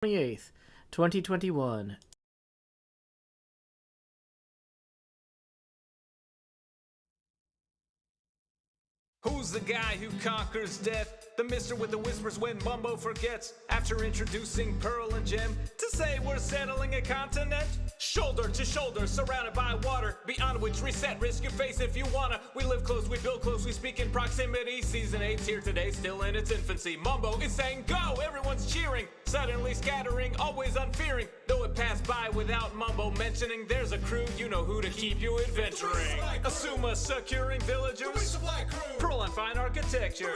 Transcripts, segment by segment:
28th, 2021. Who's the guy who conquers death? The mister with the whispers when Mumbo forgets. After introducing Pearl and Gem to say we're settling a continent. Shoulder to shoulder, surrounded by water, beyond which reset, risk your face if you wanna. We live close, we build close, we speak in proximity. Season 8's here today, still in its infancy. Mumbo is saying go, everyone's cheering, suddenly scattering, always unfearing. Though it passed by without Mumbo mentioning, there's a crew, you know who to keep you adventuring. Asuma securing villagers, Pearl on fine architecture,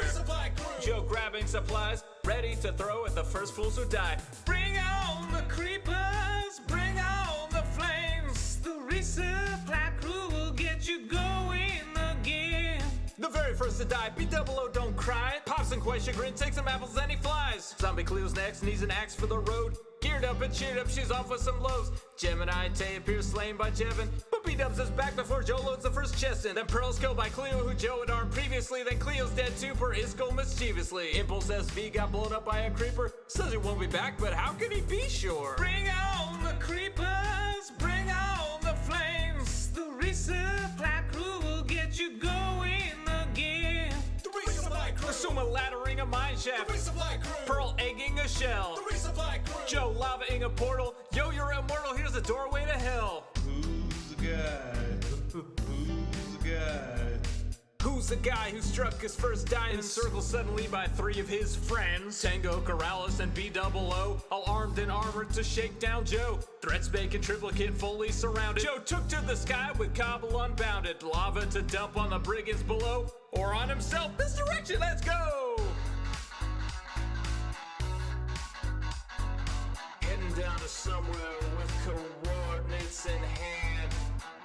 Joe grabbing supplies, ready to throw at the first fools who die. Bring on the creepers, bring on the flames. The resupply crew will get you going again. The very first to die, B-double-O don't cry. Pops and quite chagrin, takes some apples and he flies. Zombie Cleo's next, needs an axe for the road. Geared up and cheered up, she's off with some lows. Gemini Tay appears slain by Jevin, but B-dubs is back before Joe loads the first chest in. Then Pearl's killed by Cleo, who Joe had armed previously. Then Cleo's dead too per Iskall mischievously. Impulse SV got blown up by a creeper. Says he won't be back, but how can he be sure? Bring on the creepers, bring on the flames. The resupply crew will get you going again. The resupply crew. Asuma laddering a mine shaft. The resupply crew. Pearl egging a shell. The resupply crew. Joe lavaing a portal. Yo, you're immortal, here's a doorway to hell. Who's the guy? Who's the guy? Who's the guy who struck his first diamond? Encircled suddenly by three of his friends. Tango, Corrales, and B-double-O, all armed and armored to shake down Joe. Threats bacon triplicate fully surrounded. Joe took to the sky with Cobble unbounded. Lava to dump on the brigands below, or on himself. This direction, let's go! Heading down to somewhere with coordinates in hand.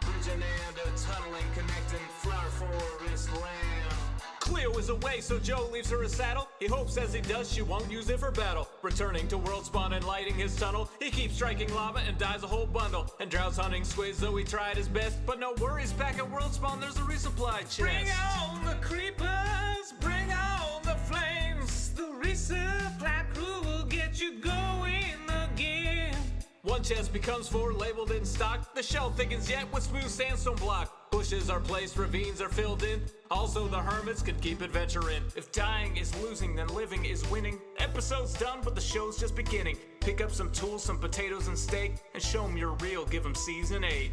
Bridging and a tunneling connecting flower forest land. Cleo is away, so Joe leaves her a saddle. He hopes as he does she won't use it for battle. Returning to world spawn and lighting his tunnel, he keeps striking lava and dies a whole bundle. And drowns hunting squids, though he tried his best. But no worries, back at world spawn there's a resupply chest. Bring on the creepers, bring on the flames. The resupply crew will get you going again. One chest becomes four, labeled in stock. The shell thickens yet with smooth sandstone block. Bushes are placed, ravines are filled in. Also the hermits can keep adventuring. If dying is losing, then living is winning. Episode's done, but the show's just beginning. Pick up some tools, some potatoes and steak, and show 'em you're real, give 'em season 8.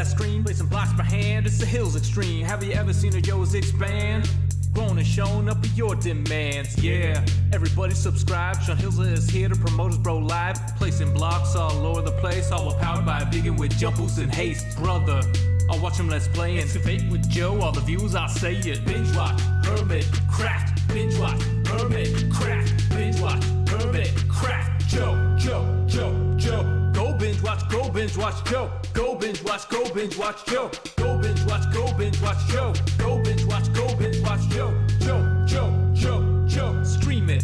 Screen, place some blocks per hand, it's the hills extreme. Have you ever seen a Yo's expand? Grown and shown up with your demands, yeah. Everybody subscribe, Sean Hilza is here to promote his bro live. Placing blocks all over the place, all powered by a vegan with jump boost and haste. Brother, I'll watch him let's play and debate with Joe, all the views I'll say it. Binge watch, HermitCraft, binge watch, HermitCraft, binge watch, HermitCraft. Joe, Joe, Joe, Joe. Go binge watch, go binge watch Joe. Go binge watch, go binge watch Joe. Go binge watch, go binge watch Joe. Go binge watch, go binge watch Joe. Joe, Joe, Joe, Joe. Stream it,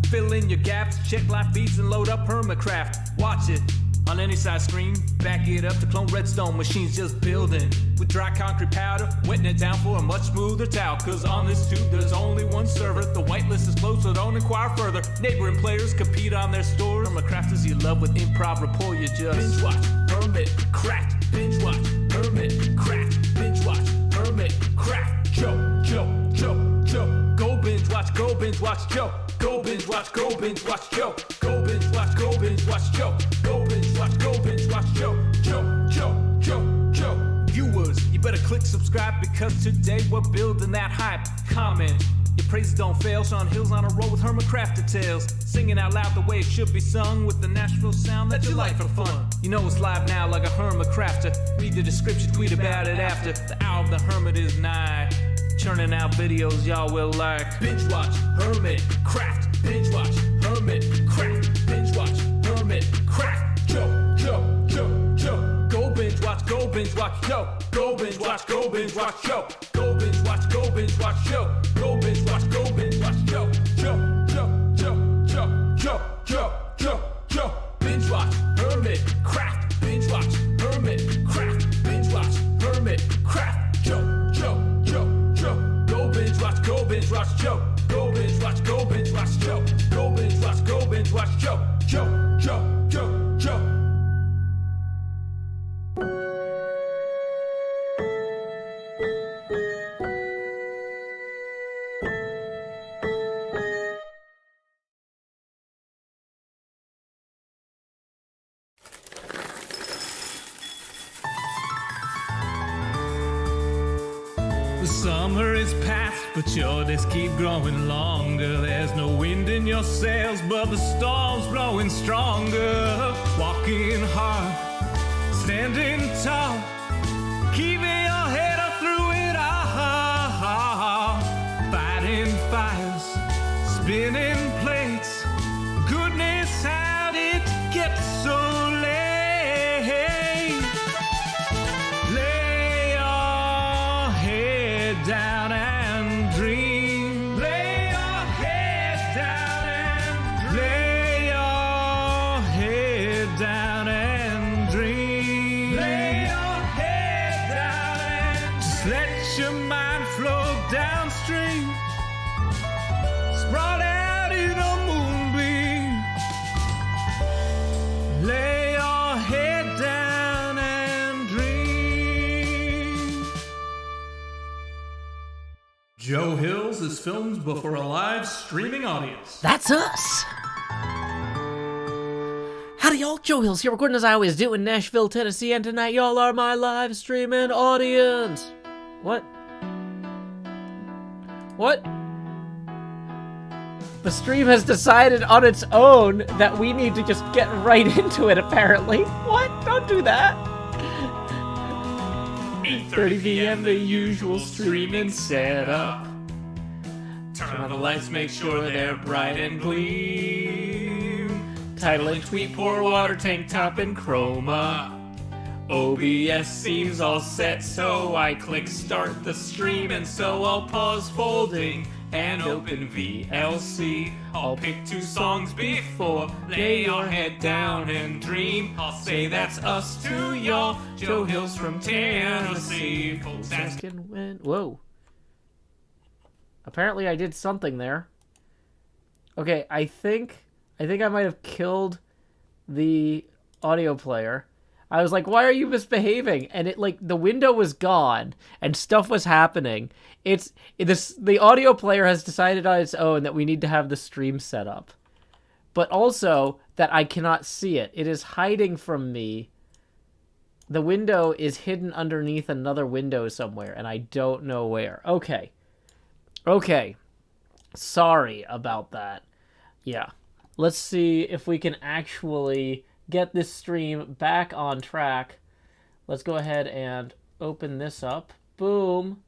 fill in your gaps, check live feeds and load up HermitCraft. Watch it on any size screen, back it up to clone redstone machines just building. With dry concrete powder, wetting it down for a much smoother towel. Cause on this tube there's only one server. The whitelist is closed, so don't inquire further. Neighboring players compete on their stores. HermitCrafters you love with improv rapport, you just binge watch, HermitCraft, binge watch, HermitCraft, binge watch, HermitCraft. Joe, Joe, Joe, Joe. Go binge watch, go binge watch Joe. Go binge watch, go binge watch Joe. Go binge watch, go binge watch Joe. Go binge watch, go binge watch Joe. Joe, Joe, Joe, Joe. Viewers, you better click subscribe because today we're building that hype. Comment Your praises don't fail. Sean Hill's on a roll with HermitCraft details. Singing out loud the way it should be sung with the Nashville sound that you like for fun. You know it's live now like a HermitCrafter. Read the description, tweet about it after. The hour of the Hermit is nigh. Churning out videos y'all will like. Binge watch HermitCraft. Binge watch HermitCraft. Binge watch HermitCraft. Yo. Go binge watch, go binge watch, yo. Go binge watch, go binge watch, yo. Go binge watch, go binge watch, yo. Go binge watch, go binge watch, yo. Binge watch HermitCraft. Binge watch HermitCraft. Binge watch HermitCraft. Go binge watch, go binge watch, yo. Go binge watch, go binge watch, yo. Go binge watch, go binge watch, yo. The summer is past, but your days keep growing longer. There's no wind in your sails, but the storm's blowing stronger. Walking hard, standing tall, keeping your head up through it all. Fighting fires, spinning plates. Goodness, how did it get so late? Down and dream. Lay your head down and lay your head down and dream. Lay your head down and just let your mind flow downstream. Sprawled out in a moonbeam. Lay your head down and dream. Joe Hills is filmed before a live streaming audience. That's us! Howdy y'all, Joe Hills here, recording as I always do in Nashville, Tennessee, and tonight y'all are my live streaming audience. What? The stream has decided on its own that we need to just get right into it, apparently. What? Don't do that. 8:30 p.m. the usual streaming setup. Turn on the lights, make sure they're bright and gleam. Title and tweet, pour water, tank top, and chroma. OBS seems all set, so I click start the stream, and so I'll pause folding and open VLC. I'll pick 2 songs before lay your head down and dream. I'll say that's us to y'all, Joe Hills from Tennessee. Folks asking when. Whoa. Apparently I did something there. Okay, I think I might have killed the audio player. I was like, why are you misbehaving? And it, like, the window was gone and stuff was happening. The audio player has decided on its own that we need to have the stream set up. But also that I cannot see it. It is hiding from me. The window is hidden underneath another window somewhere, and I don't know where. Okay. Sorry about that. Yeah. Let's see if we can actually get this stream back on track. Let's go ahead and open this up. Boom.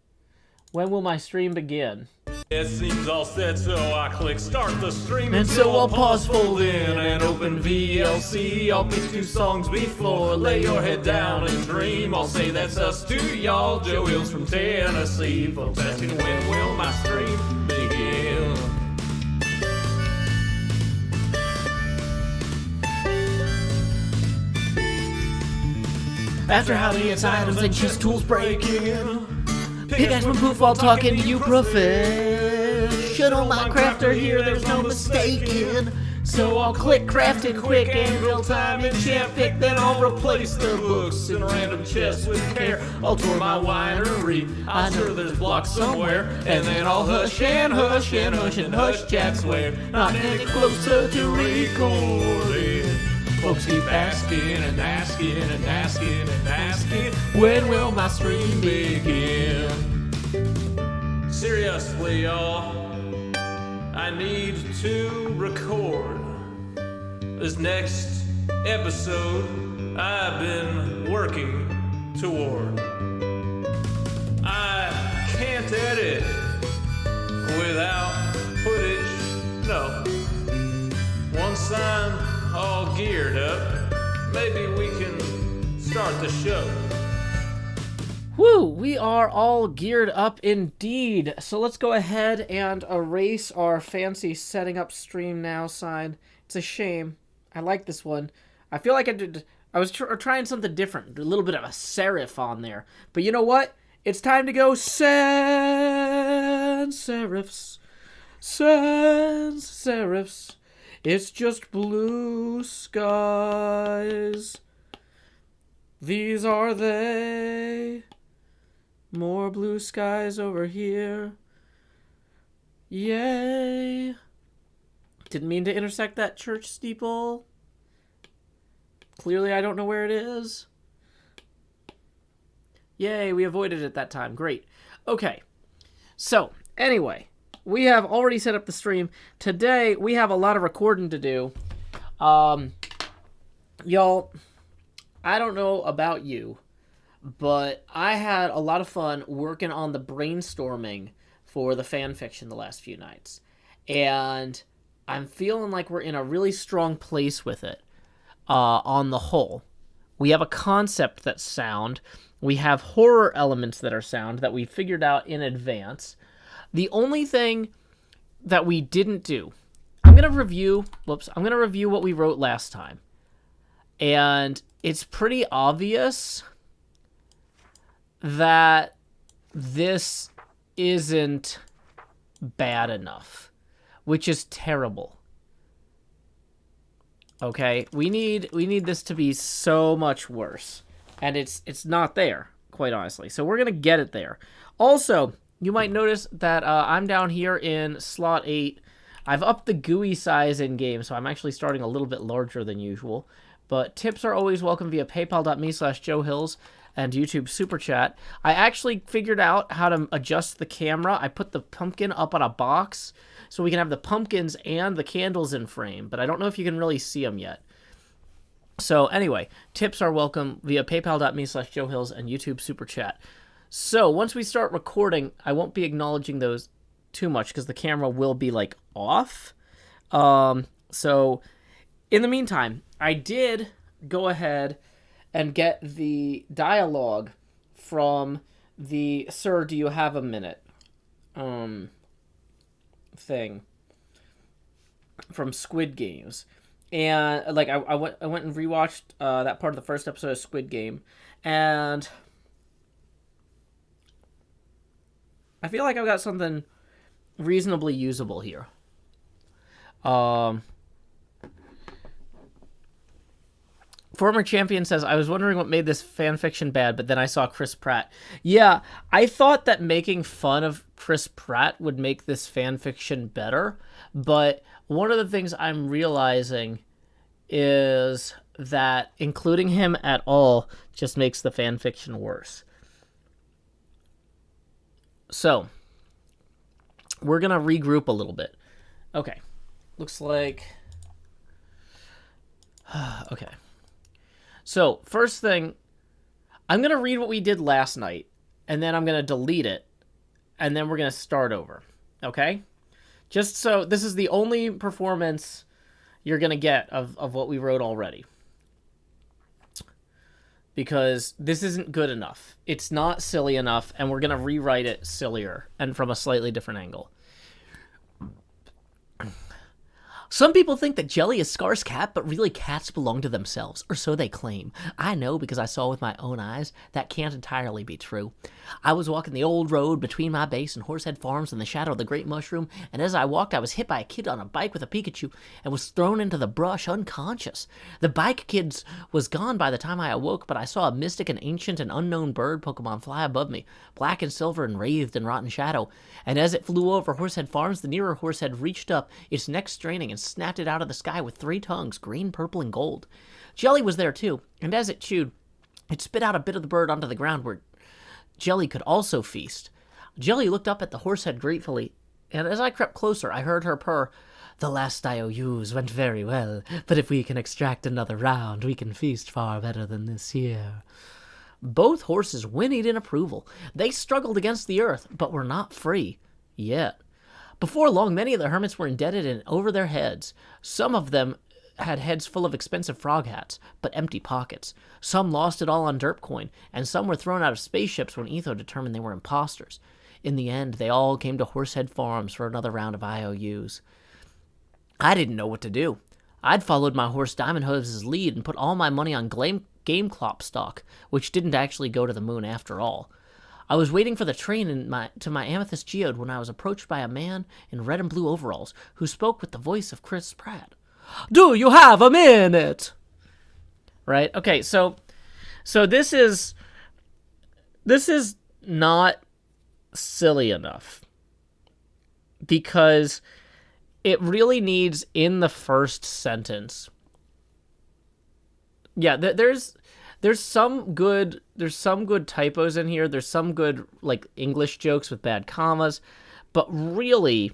When will my stream begin? It seems all set, so I click start the stream, and so I'll pause, fold in, and open VLC. I'll pick 2 songs before lay your head down and dream. I'll say that's us to y'all, Joe Hills from Tennessee. Folks asking when will my stream begin? After howdy, it's items and just tools breaking. Big ass from poof while talking to you professional Minecrafter here, there's no mistaking. So I'll click crafting quick and real time enchant pick, then I'll replace the books in random chests with care. I'll tour my winery, I'm sure there's blocks somewhere, and then I'll hush and hush and hush and hush chat swear, not any closer to recording. Folks keep asking and asking and asking and asking, when will my stream begin? Seriously, y'all, I need to record this next episode I've been working toward. I can't edit without footage, no. Once I'm all geared up, maybe we can start the show. Woo! We are all geared up indeed. So let's go ahead and erase our fancy setting up stream now sign. It's a shame. I like this one. I feel like I was trying something different. A little bit of a serif on there. But you know what? It's time to go sans serifs. Sans serifs. It's just blue skies. These are they. More blue skies over here. Yay. Didn't mean to intersect that church steeple. Clearly I don't know where it is. Yay, we avoided it that time. Great. Okay. So, anyway, we have already set up the stream. Today, we have a lot of recording to do. Y'all, I don't know about you, but I had a lot of fun working on the brainstorming for the fan fiction the last few nights. And I'm feeling like we're in a really strong place with it on the whole. We have a concept that's sound. We have horror elements that are sound that we figured out in advance. The only thing that we didn't do, I'm going to review what we wrote last time. And it's pretty obvious that this isn't bad enough, which is terrible. Okay, we need this to be so much worse, and it's not there, quite honestly. So we're gonna get it there. Also, you might notice that I'm down here in slot 8. I've upped the GUI size in game, so I'm actually starting a little bit larger than usual. But tips are always welcome via paypal.me/JoeHills and YouTube Super Chat. I actually figured out how to adjust the camera. I put the pumpkin up on a box so we can have the pumpkins and the candles in frame, but I don't know if you can really see them yet. So anyway, tips are welcome via paypal.me/JoeHills and YouTube Super Chat. So once we start recording, I won't be acknowledging those too much because the camera will be like off. So in the meantime, I did go ahead and get the dialogue from the "Sir, do you have a minute?" thing from Squid Games. And like I went and rewatched that part of the first episode of Squid Game, and I feel like I've got something reasonably usable here. Former Champion says, I was wondering what made this fanfiction bad, but then I saw Chris Pratt. Yeah, I thought that making fun of Chris Pratt would make this fanfiction better, but one of the things I'm realizing is that including him at all just makes the fanfiction worse. So, we're going to regroup a little bit. Okay, looks like... okay. So, first thing, I'm going to read what we did last night, and then I'm going to delete it, and then we're going to start over, okay? Just so, this is the only performance you're going to get of what we wrote already. Because this isn't good enough. It's not silly enough, and we're going to rewrite it sillier, and from a slightly different angle. Some people think that Jelly is Scar's cat, but really cats belong to themselves, or so they claim. I know because I saw with my own eyes that can't entirely be true. I was walking the old road between my base and Horsehead Farms in the shadow of the Great Mushroom, and as I walked I was hit by a kid on a bike with a Pikachu and was thrown into the brush unconscious. The bike kid was gone by the time I awoke, but I saw a mystic and ancient and unknown bird Pokemon fly above me, black and silver and wreathed in rotten shadow, and as it flew over Horsehead Farms, the nearer Horsehead reached up, its neck straining, and snapped it out of the sky with 3 tongues, green, purple, and gold. Jelly was there too, and as it chewed, it spit out a bit of the bird onto the ground where Jelly could also feast. Jelly looked up at the Horsehead gratefully, And as I crept closer, I heard her purr, "The last IOUs went very well, but if we can extract another round, we can feast far better than this here." Both horses whinnied in approval. They struggled against the earth, but were not free. Yet. Before long, many of the hermits were indebted and over their heads. Some of them had heads full of expensive frog hats, but empty pockets. Some lost it all on derp coin, and some were thrown out of spaceships when Etho determined they were imposters. In the end, they all came to Horsehead Farms for another round of IOUs. I didn't know what to do. I'd followed my horse Diamond Hooves' lead and put all my money on Game Clop stock, which didn't actually go to the moon after all. I was waiting for the train to my Amethyst Geode when I was approached by a man in red and blue overalls who spoke with the voice of Chris Pratt. "Do you have a minute?" Right? Okay, so this is not silly enough because it really needs in the first sentence. Yeah, there's some good typos in here. There's some good like English jokes with bad commas, but really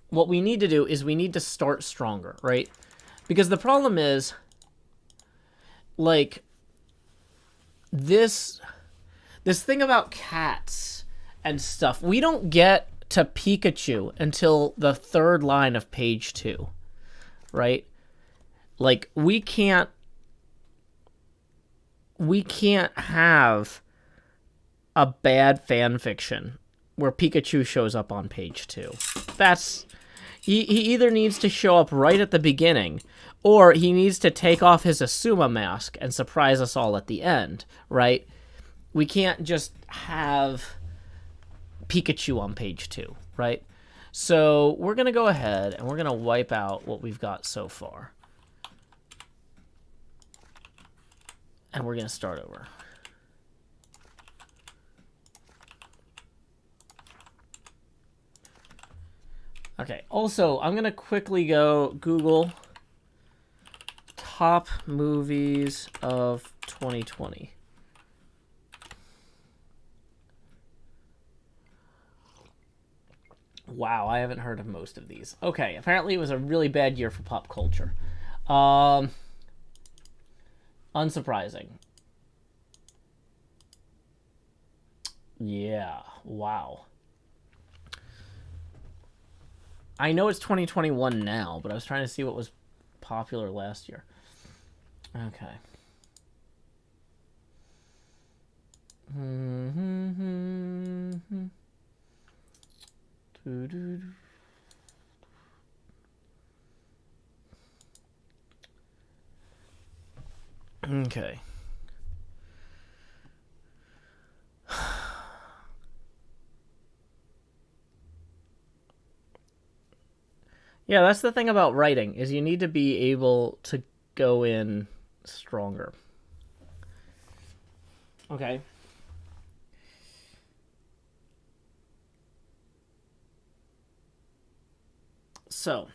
what we need to do is we need to start stronger, right? Because the problem is like this thing about cats and stuff. We don't get to Pikachu until the third line of page 2, right? Like we can't have a bad fan fiction where Pikachu shows up on page 2. He either needs to show up right at the beginning, or he needs to take off his Asuma mask and surprise us all at the end, right? We can't just have Pikachu on page 2, right? So we're going to go ahead and we're going to wipe out what we've got so far. And we're going to start over. Okay, also, I'm going to quickly go Google top movies of 2020. Wow, I haven't heard of most of these. Okay, apparently it was a really bad year for pop culture. Unsurprising. Yeah, wow. I know it's 2021 now, but I was trying to see what was popular last year. Okay. Okay. Yeah, that's the thing about writing, is you need to be able to go in stronger. Okay. So.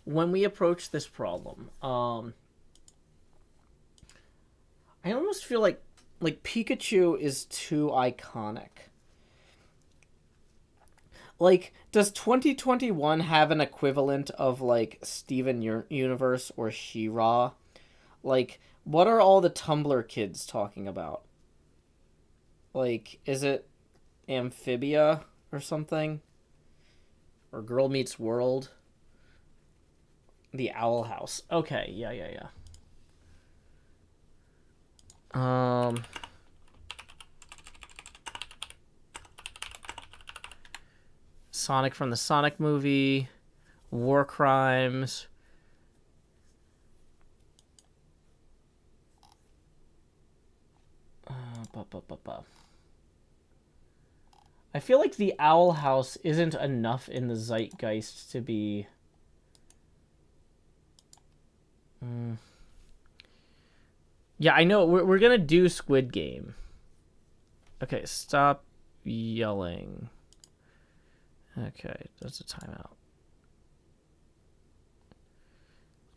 When we approach this problem, I almost feel like Pikachu is too iconic. Like, does 2021 have an equivalent of, like, Steven Universe or She-Ra? Like, what are all the Tumblr kids talking about? Like, is it Amphibia or something? Or Girl Meets World? The Owl House. Okay, yeah. Sonic from the Sonic movie, War Crimes. I feel like the Owl House isn't enough in the zeitgeist to be... Yeah, I know. We're gonna do Squid Game. Okay, stop yelling. Okay, that's a timeout.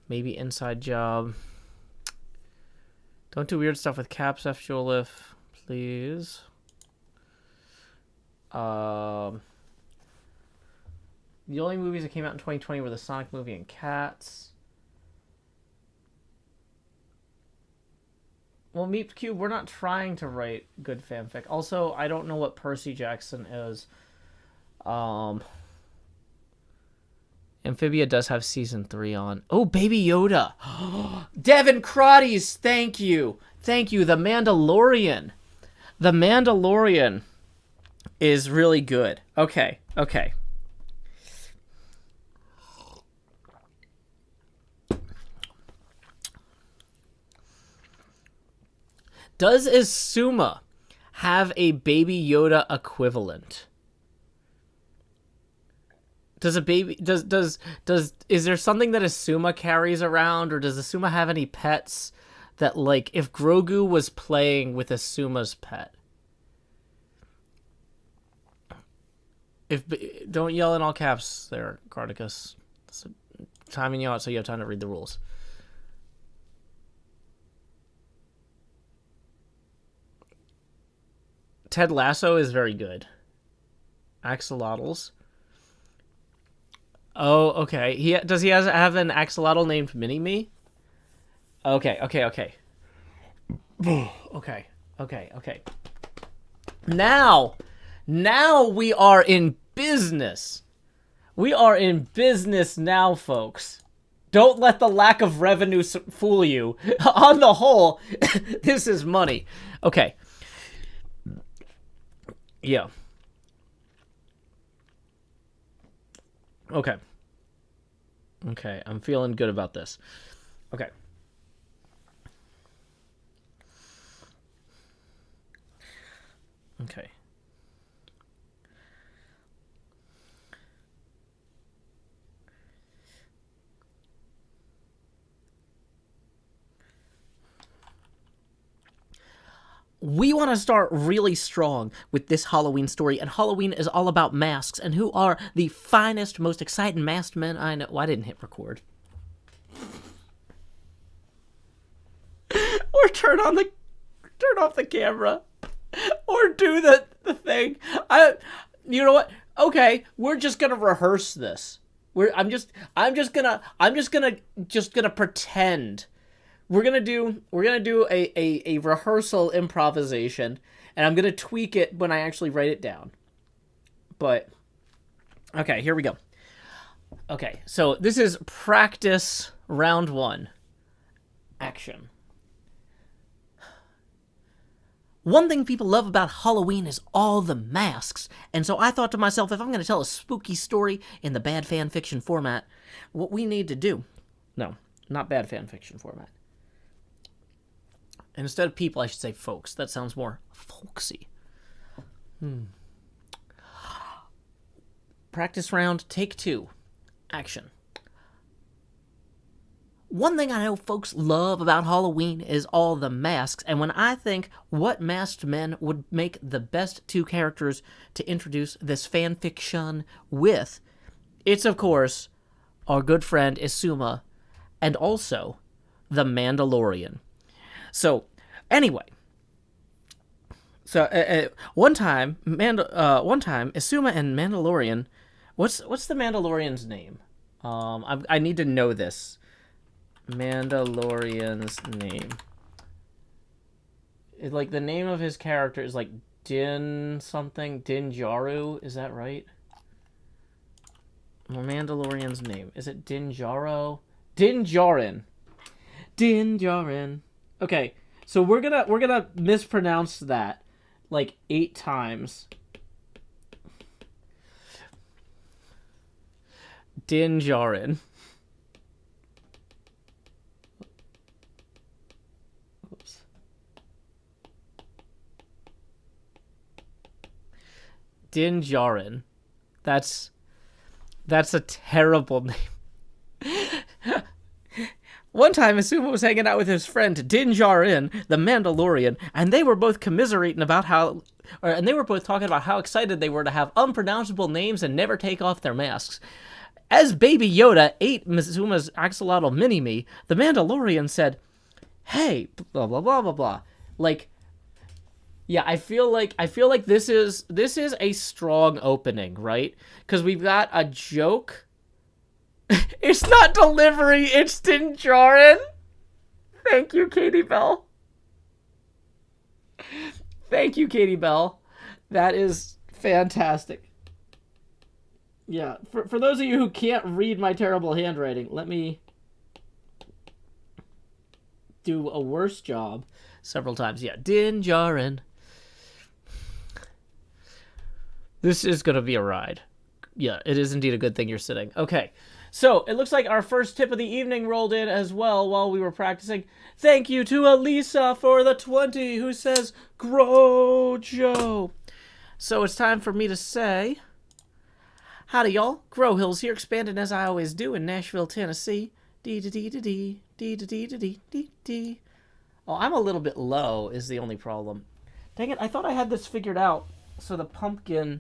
Maybe Inside Job. Don't do weird stuff with caps, F Jolif, please. The only movies that came out in 2020 were the Sonic movie and Cats. Well, Meep Cube, we're not trying to write good fanfic. Also, I don't know what Percy Jackson is. Amphibia does have season 3 on. Oh, Baby Yoda. Devin Crotties, thank you. Thank you. The Mandalorian. The Mandalorian is really good. Okay, okay. Does Isuma have a Baby Yoda equivalent? Does a baby is there something that Isuma carries around, or does Isuma have any pets that, like, if Grogu was playing with Isuma's pet? Don't yell in all caps there, Cardicus. It's timing you out so you have time to read the rules. Ted Lasso is very good. Axolotls. Oh, okay. Does he have an axolotl named Mini-Me? Okay. Okay. Now we are in business. We are in business now, folks. Don't let the lack of revenue fool you. On the whole, this is money. Okay. Yeah. Okay. Okay, I'm feeling good about this. Okay. Okay. We want to start really strong with this Halloween story, and Halloween is all about masks, and who are the finest, most exciting masked men I know. Well, I didn't hit record. Or turn off the camera. Or do the thing. You know what? Okay, we're just gonna rehearse this. I'm just gonna pretend. We're gonna do a rehearsal improvisation, and I'm gonna tweak it when I actually write it down. But okay, here we go. Okay, so this is practice round 1. Action. One thing people love about Halloween is all the masks, and so I thought to myself, if I'm going to tell a spooky story in the bad fan fiction format, what we need to do... No, not bad fan fiction format. Instead of people, I should say folks. That sounds more folksy. Practice round, take 2. Action. One thing I know folks love about Halloween is all the masks, and when I think what masked men would make the best 2 characters to introduce this fanfiction with, it's, of course, our good friend Isuma, and also the Mandalorian. So, anyway, one time, Isuma and Mandalorian. What's the Mandalorian's name? I need to know this. Mandalorian's name. Like, the name of his character is like Din something. Din Djaru, is that right? Mandalorian's name, is it Din Djaru? Din Djarin. Din Djarin. Okay, so we're gonna mispronounce that like 8 times. Din Djarin. Oops. Din Djarin. That's a terrible name. One time, Isuma was hanging out with his friend Din Djarin, the Mandalorian, and they were both commiserating about and they were both talking about how excited they were to have unpronounceable names and never take off their masks. As Baby Yoda ate Isuma's axolotl Mini-Me, the Mandalorian said, hey, blah blah blah blah blah. Like, yeah, I feel like this is a strong opening, right? Because we've got a joke. It's not delivery, it's Dinjarin. Thank you, Katie Bell. Thank you, Katie Bell. That is fantastic. Yeah, for those of you who can't read my terrible handwriting, let me do a worse job several times. Yeah, Dinjarin. This is going to be a ride. Yeah, it is indeed a good thing you're sitting. Okay, so it looks like our first tip of the evening rolled in as well while we were practicing. Thank you to Elisa for the 20 who says, Grow Joe. So it's time for me to say, howdy y'all, Grow Hills here, expanding as I always do in Nashville, Tennessee. Dee-da-dee-da-dee, dee-da-dee-da-dee-dee-dee. Oh, I'm a little bit low is the only problem. Dang it, I thought I had this figured out so the pumpkin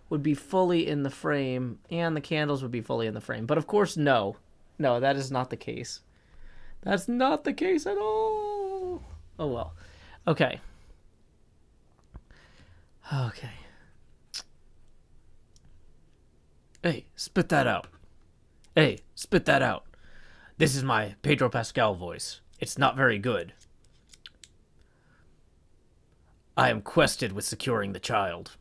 would be fully in the frame and the candles would be fully in the frame. But of course, no. No, that is not the case. That's not the case at all. Oh, well. Okay. Okay. Hey, spit that out. Hey, spit that out. This is my Pedro Pascal voice. It's not very good. I am quested with securing the child.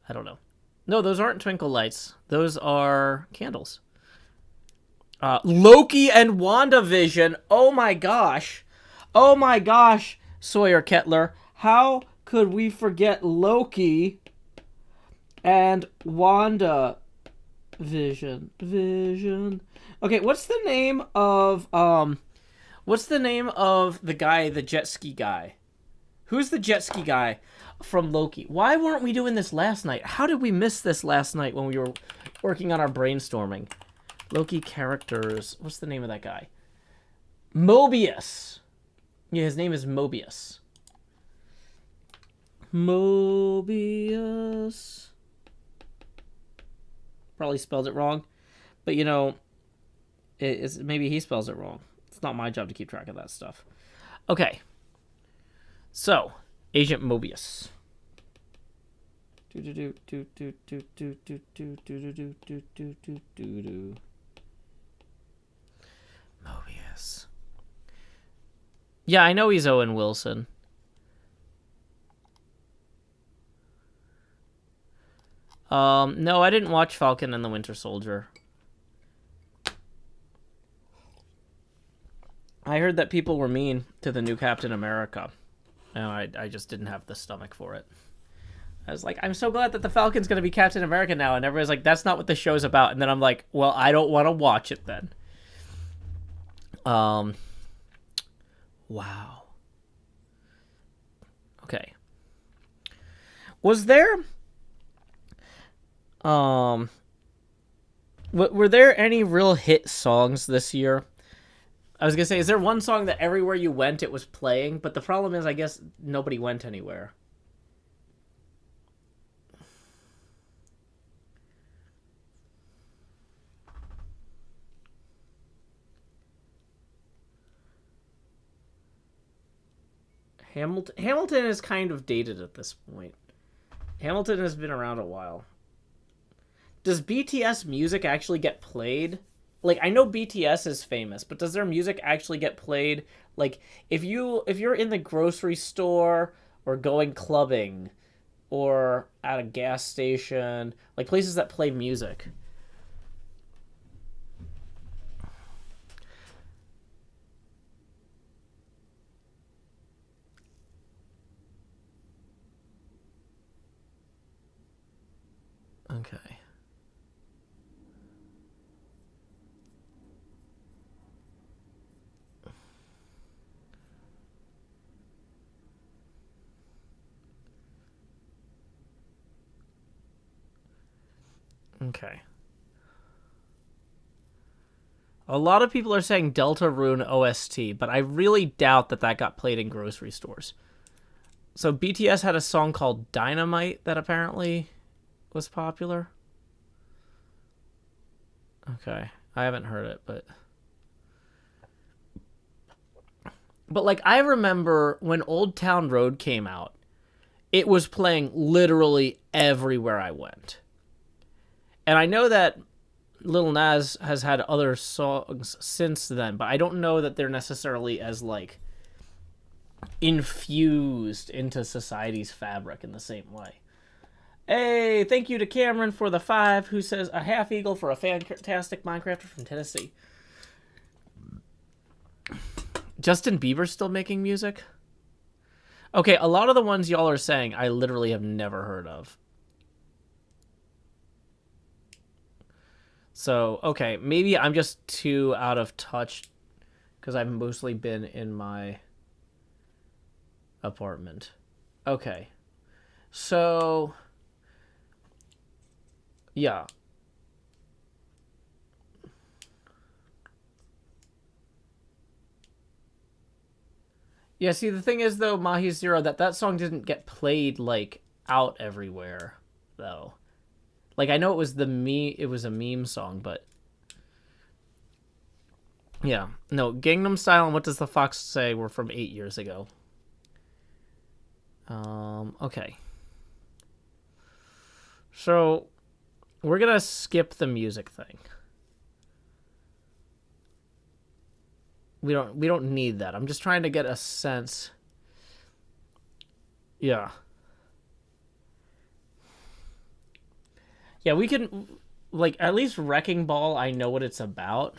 I don't know. No, those aren't twinkle lights. Those are candles. Loki and WandaVision. Oh my gosh. Oh my gosh, Sawyer Kettler. How could we forget Loki and WandaVision? Vision. Okay, what's the name of the guy, the jet ski guy? Who's the jet ski guy from Loki? Why weren't we doing this last night? How did we miss this last night when we were working on our brainstorming? Loki characters. What's the name of that guy? Mobius. Yeah, his name is Mobius. Mobius. Probably spelled it wrong. But, you know, maybe he spells it wrong. It's not my job to keep track of that stuff. Okay. So, Agent Mobius. Mobius. Yeah, I know he's Owen Wilson. No, I didn't watch Falcon and the Winter Soldier. I heard that people were mean to the new Captain America. And I just didn't have the stomach for it. I was like, I'm so glad that the Falcon's going to be Captain America now. And everybody's like, that's not what the show's about. And then I'm like, well, I don't want to watch it then. Wow. Okay. Was there... were there any real hit songs this year? I was gonna say, is there one song that everywhere you went it was playing? But the problem is, I guess nobody went anywhere. Hamilton is kind of dated at this point. Hamilton has been around a while. Does BTS music actually get played? Like, I know BTS is famous, but does their music actually get played? Like, if you're in the grocery store or going clubbing or at a gas station, like places that play music. Okay. Okay. A lot of people are saying Deltarune OST, but I really doubt that got played in grocery stores. So BTS had a song called Dynamite that apparently was popular. Okay. I haven't heard it, but... But, like, I remember when Old Town Road came out, it was playing literally everywhere I went. And I know that Lil Nas has had other songs since then, but I don't know that they're necessarily as, like, infused into society's fabric in the same way. Hey, thank you to Cameron for the 5, who says a half eagle for a fantastic Minecrafter from Tennessee. Justin Bieber's still making music? Okay, a lot of the ones y'all are saying I literally have never heard of. So, okay, maybe I'm just too out of touch because I've mostly been in my apartment. Okay. So, yeah. Yeah, see, the thing is, though, Mahi Zero, that song didn't get played, like, out everywhere, though. Like, I know it was it was a meme song, but... Yeah. No, Gangnam Style and What Does the Fox Say were from 8 years ago. Okay. So, we're gonna skip the music thing. We don't need that. I'm just trying to get a sense. Yeah. Yeah, we can, like, at least Wrecking Ball, I know what it's about.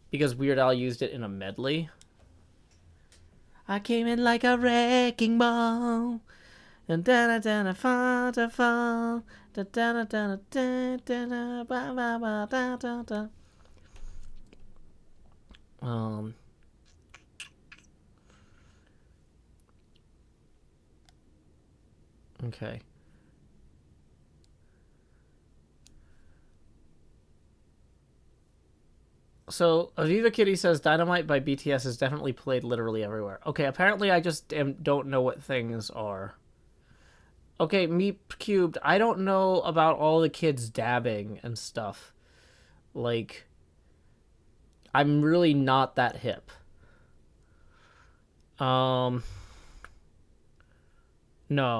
Because Weird Al used it in a medley. I came in like a wrecking ball. And da da da fa da fa da da da da da ba ba ba da da da. Okay. So, Aviva Kitty says Dynamite by BTS is definitely played literally everywhere. Okay, apparently I just don't know what things are. Okay, Meep Cubed, I don't know about all the kids dabbing and stuff. Like, I'm really not that hip. No,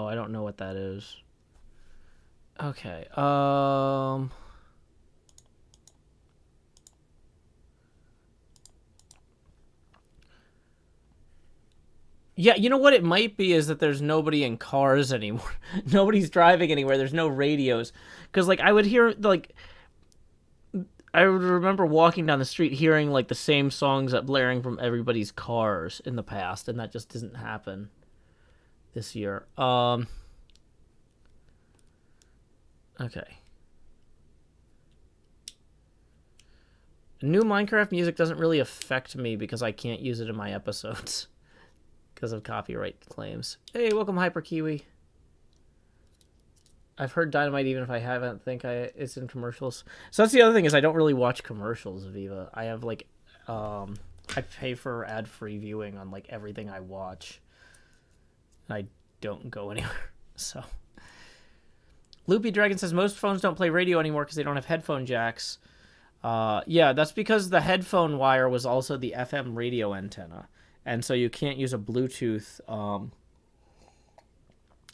I don't know what that is. Okay, yeah, you know what it might be is that there's nobody in cars anymore. Nobody's driving anywhere. There's no radios. Because, like, I would hear, like... I would remember walking down the street hearing, like, the same songs that blaring from everybody's cars in the past, and that just doesn't happen this year. Okay. New Minecraft music doesn't really affect me because I can't use it in my episodes because of copyright claims. Hey, welcome Hyper Kiwi. I've heard Dynamite even if I haven't think it's in commercials. So that's the other thing is I don't really watch commercials, Aviva. I have like I pay for ad-free viewing on like everything I watch. And I don't go anywhere. So Loopy Dragon says most phones don't play radio anymore because they don't have headphone jacks. Yeah, that's because the headphone wire was also the FM radio antenna. And so you can't use a Bluetooth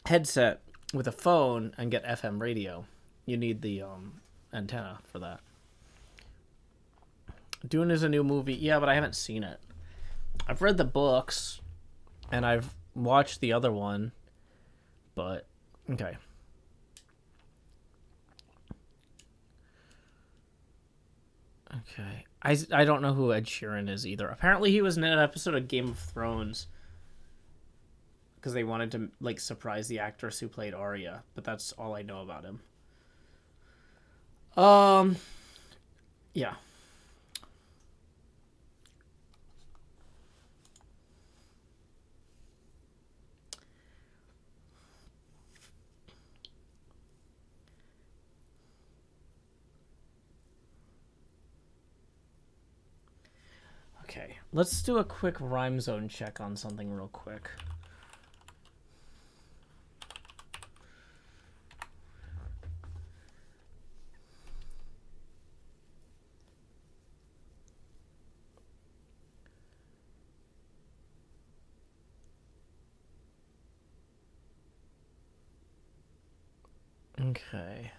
headset with a phone and get FM radio. You need the antenna for that. Dune is a new movie. Yeah, but I haven't seen it. I've read the books, and I've watched the other one, but okay. Okay. I don't know who Ed Sheeran is either. Apparently he was in an episode of Game of Thrones because they wanted to like surprise the actress who played Arya, but that's all I know about him. Yeah. Okay, let's do a quick rhyme zone check on something real quick. Okay.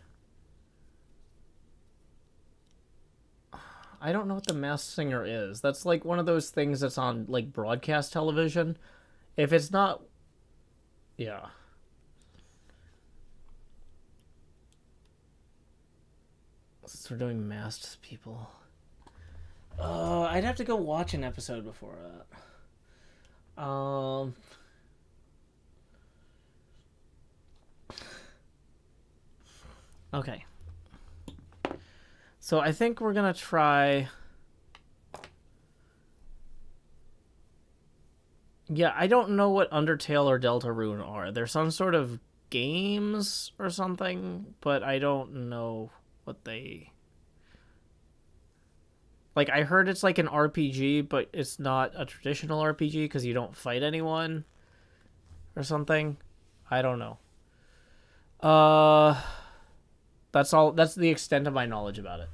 I don't know what the Masked Singer is. That's like one of those things that's on like broadcast television. If it's not, yeah. Since we're doing masked people, I'd have to go watch an episode before that. Okay. So I think we're gonna try. Yeah, I don't know what Undertale or Deltarune are. They're some sort of games or something, but I don't know what they... Like, I heard it's like an RPG, but it's not a traditional RPG because you don't fight anyone or something. I don't know. That's all. That's the extent of my knowledge about it.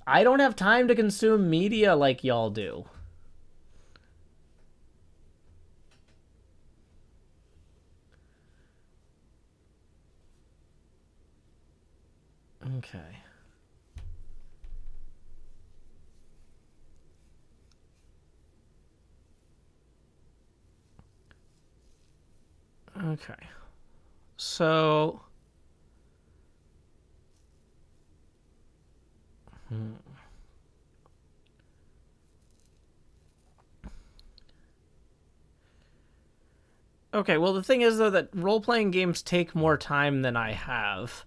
I don't have time to consume media like y'all do. Okay. Okay. So... Okay, well, the thing is, though, that role-playing games take more time than I have,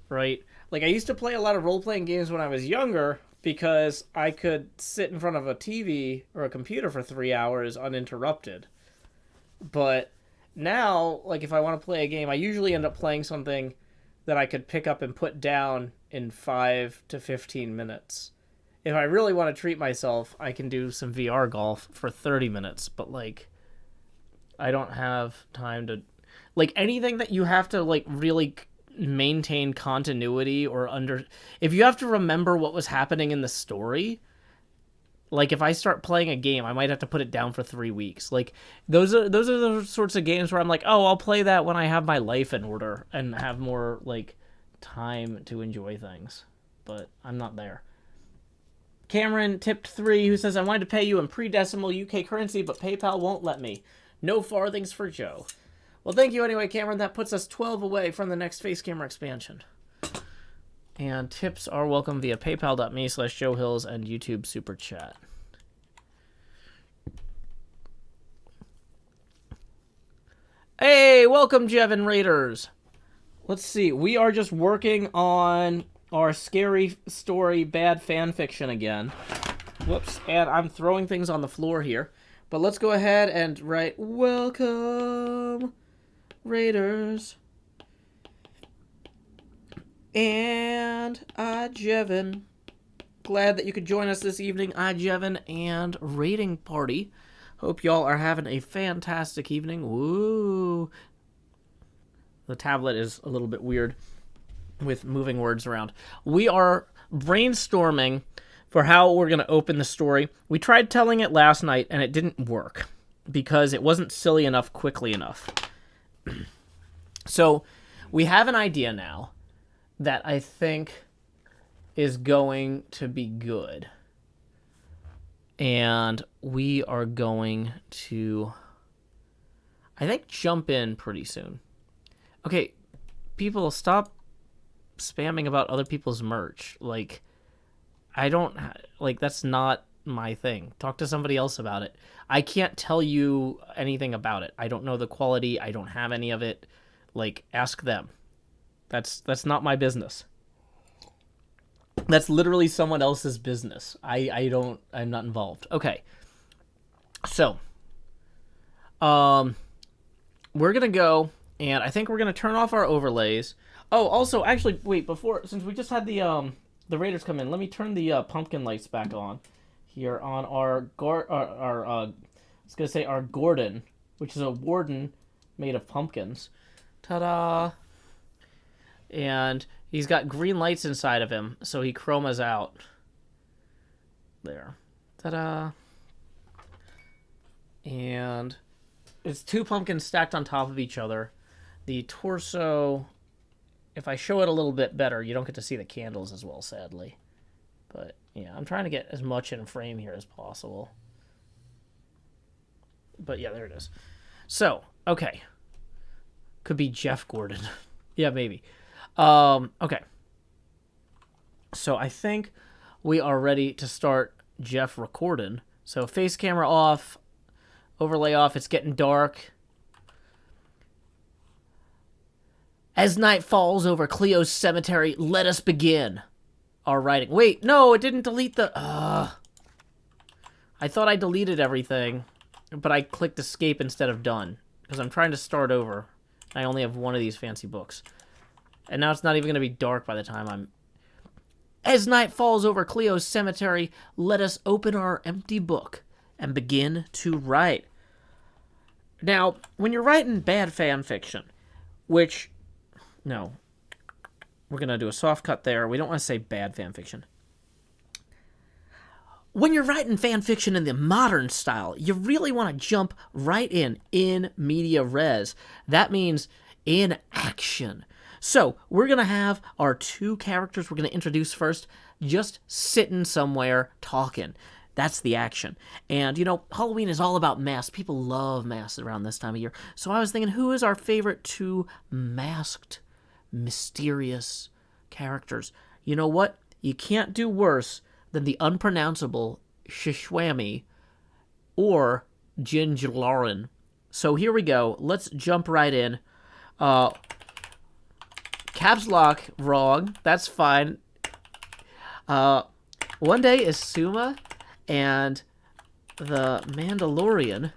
right? Like, I used to play a lot of role-playing games when I was younger because I could sit in front of a TV or a computer for 3 hours uninterrupted. But now, like, if I want to play a game, I usually end up playing something that I could pick up and put down in 5 to 15 minutes. If I really want to treat myself, I can do some VR golf for 30 minutes, but, like... I don't have time to... Like, anything that you have to, like, really maintain continuity or under... If you have to remember what was happening in the story, like, if I start playing a game, I might have to put it down for 3 weeks. Like, those are the sorts of games where I'm like, oh, I'll play that when I have my life in order and have more, like, time to enjoy things. But I'm not there. Cameron tipped 3, who says, I wanted to pay you in pre-decimal UK currency, but PayPal won't let me. No farthings for Joe. Well, thank you anyway, Cameron. That puts us 12 away from the next face camera expansion. And tips are welcome via paypal.me/JoeHills and YouTube Super Chat. Hey, welcome, Jevin Raiders. Let's see. We are just working on our scary story bad fan fiction again. Whoops. And I'm throwing things on the floor here. But let's go ahead and write, welcome, Raiders. And Jevin. Glad that you could join us this evening, Jevin and Raiding Party. Hope y'all are having a fantastic evening. Woo. The tablet is a little bit weird with moving words around. We are brainstorming for how we're going to open the story. We tried telling it last night, and it didn't work because it wasn't silly enough quickly enough. So we have an idea now that I think is going to be good. And we are going to, I think, jump in pretty soon. Okay, people, stop spamming about other people's merch. Like, I don't, like, that's not my thing. Talk to somebody else about it. I can't tell you anything about it. I don't know the quality. I don't have any of it. Like, ask them. That's not my business. That's literally someone else's business. I'm not involved. Okay. So, we're going to go, and I think we're going to turn off our overlays. Oh, also, actually, wait, since we just had the Raiders come in, let me turn the pumpkin lights back on here on our Gordon, which is a warden made of pumpkins. Ta-da! And he's got green lights inside of him, so he chromas out. There. Ta-da! And it's 2 pumpkins stacked on top of each other. The torso if I show it a little bit better, you don't get to see the candles as well, sadly. But, yeah, I'm trying to get as much in frame here as possible. But, yeah, there it is. So, okay. Could be Jeff Gordon. Yeah, maybe. Okay. So, I think we are ready to start Jeff recording. So, face camera off, overlay off, it's getting dark. As night falls over Cleo's cemetery, let us begin our writing. Wait, no, it didn't delete the... I thought I deleted everything, but I clicked escape instead of done, because I'm trying to start over. I only have one of these fancy books. And now it's not even going to be dark by the time I'm... As night falls over Cleo's cemetery, let us open our empty book and begin to write. Now, when you're writing bad fan fiction, which... No. We're going to do a soft cut there. We don't want to say bad fan fiction. When you're writing fan fiction in the modern style, you really want to jump right in media res. That means in action. So, we're going to have our two characters we're going to introduce first just sitting somewhere talking. That's the action. And, you know, Halloween is all about masks. People love masks around this time of year. So I was thinking, who is our favorite two masked mysterious characters? You know what? You can't do worse than the unpronounceable Shishwami or Gingelorin. So here we go. Let's jump right in. Caps lock wrong. That's fine. One day is Suma and the Mandalorian.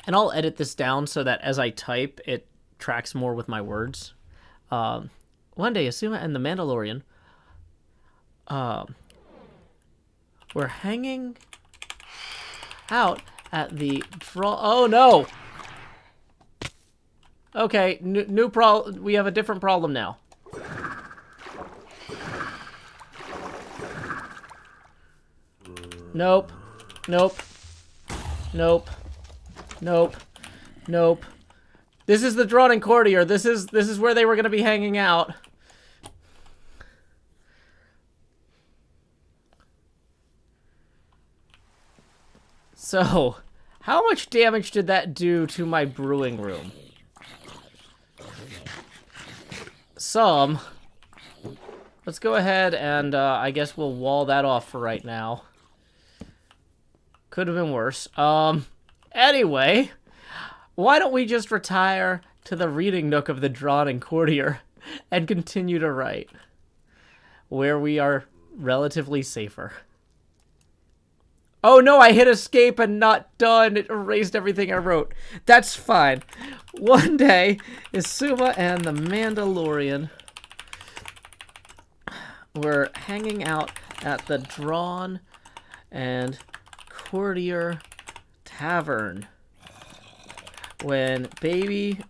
And I'll edit this down so that as I type, it tracks more with my words. One day, Asuma and the Mandalorian were hanging out at the... Oh, no! Okay, new problem. We have a different problem now. Nope. Nope. Nope. Nope. Nope. This is the drawn-in courtier. This is where they were going to be hanging out. So, how much damage did that do to my brewing room? Some. Let's go ahead and I guess we'll wall that off for right now. Could have been worse. Anyway, why don't we just retire to the reading nook of the drawn-in courtier and continue to write, where we are relatively safer. Oh no, I hit escape and not done. It erased everything I wrote. That's fine. One day, Isuma and the Mandalorian were hanging out at the Drawn and Courtier Tavern when baby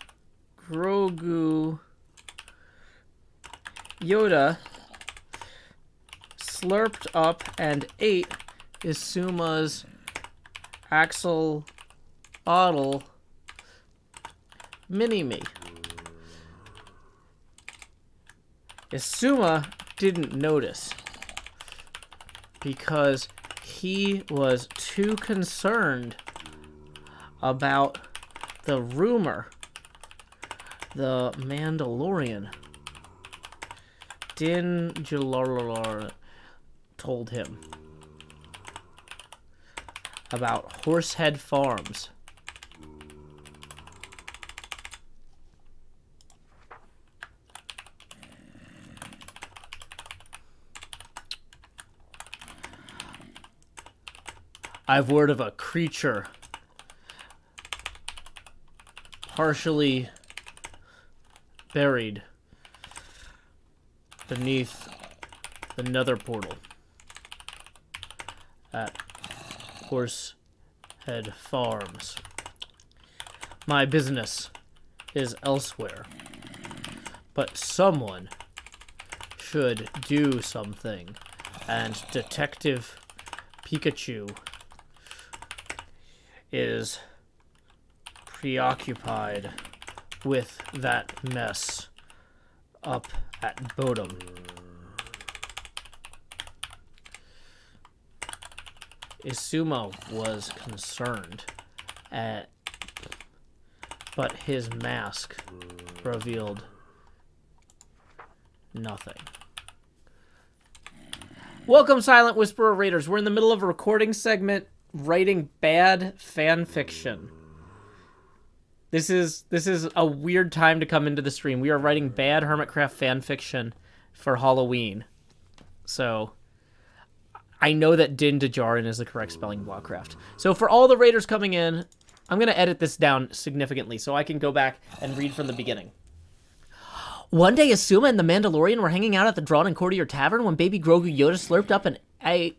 Grogu Yoda slurped up and ate Isuma's axolotl mini-me. Isuma didn't notice because he was too concerned about the rumor the Mandalorian Din Djalar told him about Horsehead Farms. I've word of a creature partially buried beneath the nether portal at Horsehead Farms. My business is elsewhere, but someone should do something, and Detective Pikachu is preoccupied with that mess up at bottom. Isuma was concerned, but his mask revealed nothing. Welcome, Silent Whisperer Raiders. We're in the middle of a recording segment writing bad fan fiction. This is a weird time to come into the stream. We are writing bad HermitCraft fan fiction for Halloween. So I know that Din Djarin is the correct spelling of Craft. So for all the raiders coming in, I'm going to edit this down significantly so I can go back and read from the beginning. One day, Asuma and the Mandalorian were hanging out at the Drawn and Courtier Tavern when baby Grogu Yoda slurped up and ate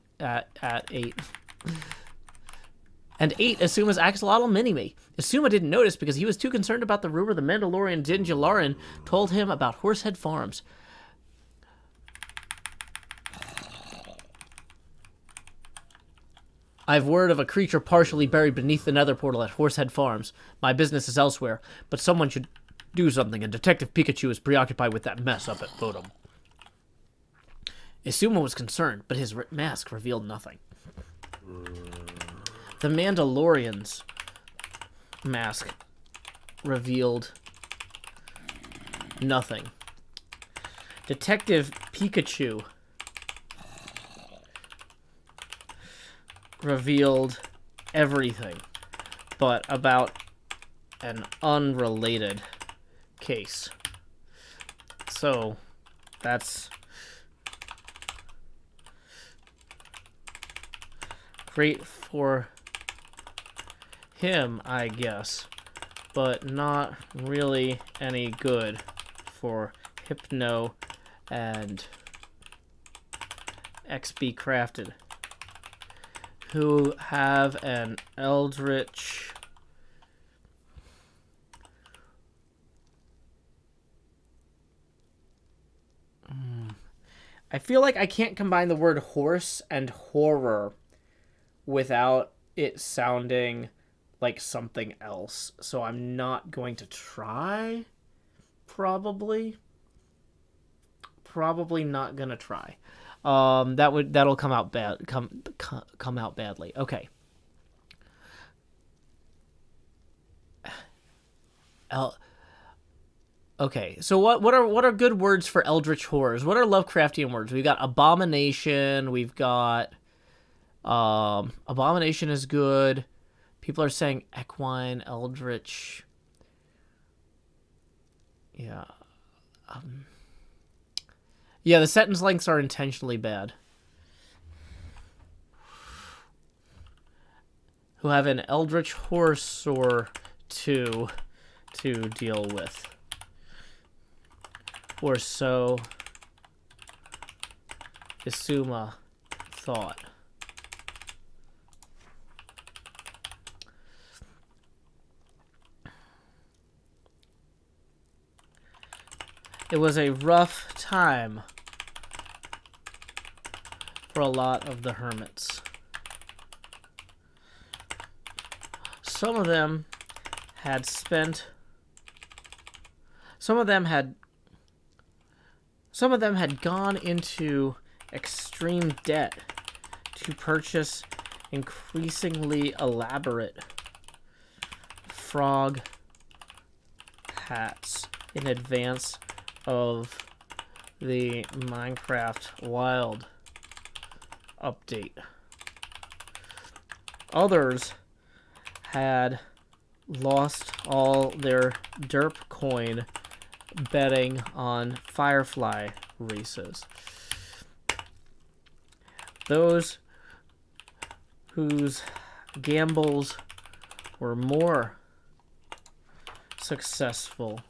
Asuma's axolotl mini-me. Asuma didn't notice because he was too concerned about the rumor the Mandalorian Din Djarin told him about Horsehead Farms. I've word of a creature partially buried beneath the nether portal at Horsehead Farms. My business is elsewhere, but someone should do something, and Detective Pikachu is preoccupied with that mess up at Bodum. Isuma was concerned, but his mask revealed nothing. The Mandalorian's mask revealed nothing. Detective Pikachu revealed everything, but about an unrelated case. So that's great for him, I guess, but not really any good for Hypno and XB Crafted, who have an eldritch I feel like I can't combine the word horse and horror without it sounding like something else. So I'm not going to try. Probably not gonna try. That'll come out bad. Come out badly. Okay. Okay, so what are good words for eldritch horrors? What are Lovecraftian words? We've got abomination. We've got abomination is good. People are saying equine, eldritch. Yeah. Yeah, the sentence lengths are intentionally bad. Who have an eldritch horse or two to deal with. Or so Isuma thought. It was a rough time for a lot of the hermits. Some of them had gone into extreme debt to purchase increasingly elaborate frog hats in advance of the Minecraft Wild update. Others had lost all their derp coin betting on Firefly races. Those whose gambles were more successful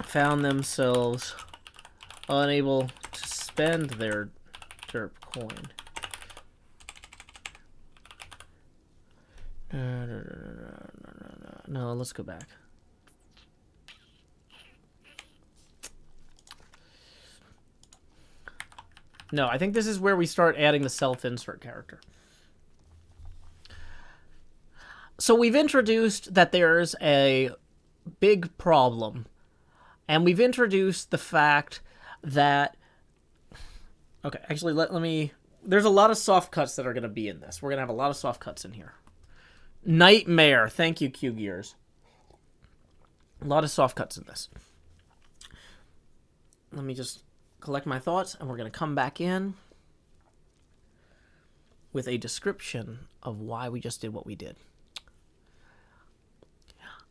found themselves unable to spend their derp coin. No, let's go back. No, I think this is where we start adding the self-insert character. So we've introduced that there's a big problem, and we've introduced the fact that... Okay, actually, let me... There's a lot of soft cuts that are going to be in this. We're going to have a lot of soft cuts in here. Nightmare. Thank you, Q Gears. A lot of soft cuts in this. Let me just collect my thoughts, and we're going to come back in with a description of why we just did what we did.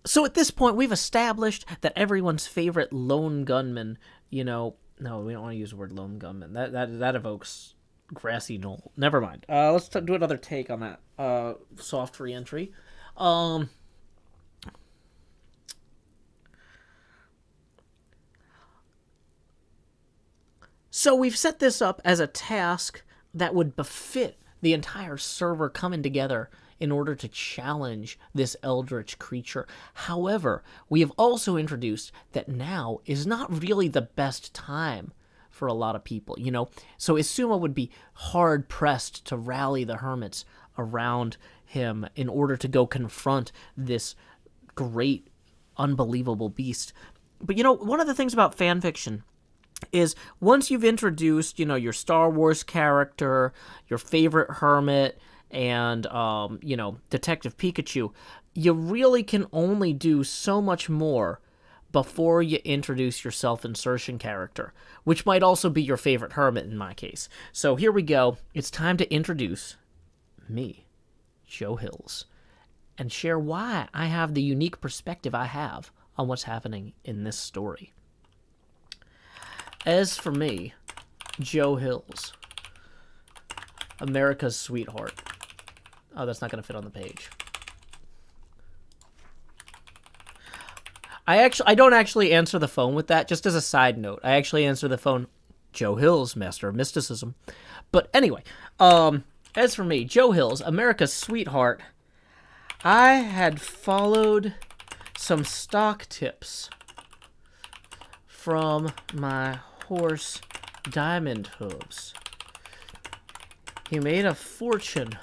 So at this point, we've established that everyone's favorite lone gunman, you know... No, we don't want to use the word lone gunman. That evokes grassy knoll. Never mind. Let's do another take on that soft re-entry. So we've set this up as a task that would befit the entire server coming together in order to challenge this eldritch creature. However, we have also introduced that now is not really the best time for a lot of people, you know? So Isuma would be hard-pressed to rally the hermits around him in order to go confront this great, unbelievable beast. But, you know, one of the things about fanfiction is once you've introduced, you know, your Star Wars character, your favorite hermit, and, you know, Detective Pikachu, you really can only do so much more before you introduce your self-insertion character, which might also be your favorite hermit in my case. So here we go. It's time to introduce me, Joe Hills, and share why I have the unique perspective I have on what's happening in this story. As for me, Joe Hills, America's sweetheart. Oh, that's not going to fit on the page. I don't actually answer the phone with that, just as a side note. I actually answer the phone, Joe Hills, master of mysticism. But anyway, as for me, Joe Hills, America's sweetheart, I had followed some stock tips from my horse, Diamond Hooves. He made a fortune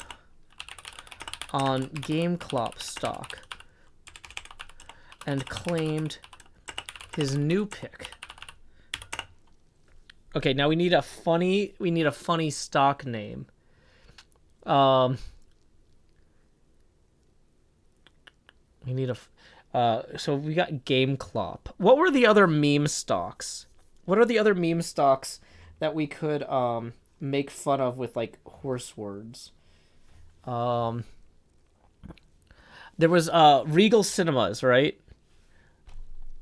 on GameClop stock and claimed his new pick. Okay, now we need a funny stock name. We need a so we got GameClop. What were the other meme stocks? What are the other meme stocks that we could make fun of with like horse words? There was Regal Cinemas, right?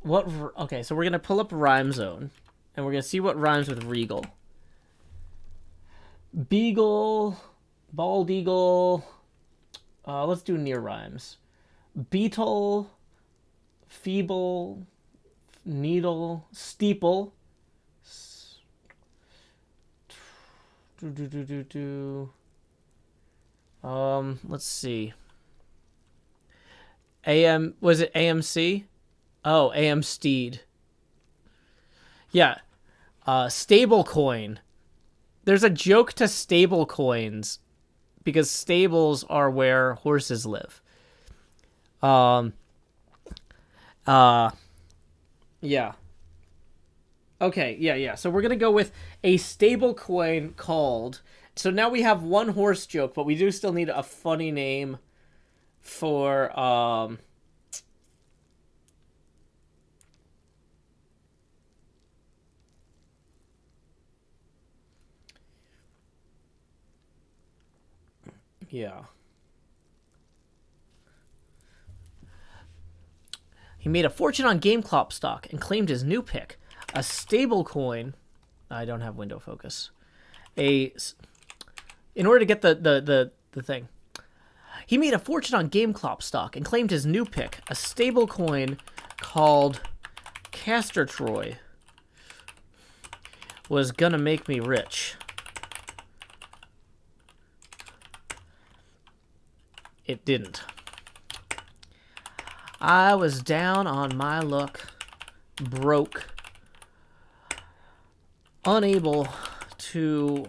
Okay, so we're gonna pull up Rhyme Zone, and we're gonna see what rhymes with Regal. Beagle, bald eagle. Let's do near rhymes. Beetle, feeble, needle, steeple. Let's see. Was it AMC? Oh, AM Steed. Yeah. Stablecoin. There's a joke to stable coins because stables are where horses live. Yeah. Okay, yeah. So we're going to go with a stable coin called... So now we have one horse joke, but we do still need a funny name for... Yeah. He made a fortune on GameClop stock and claimed his new pick, a stablecoin. I don't have window focus. In order to get the thing. He made a fortune on GameClop stock and claimed his new pick, a stablecoin called Castor Troy, was gonna make me rich. It didn't. I was down on my luck, broke, unable to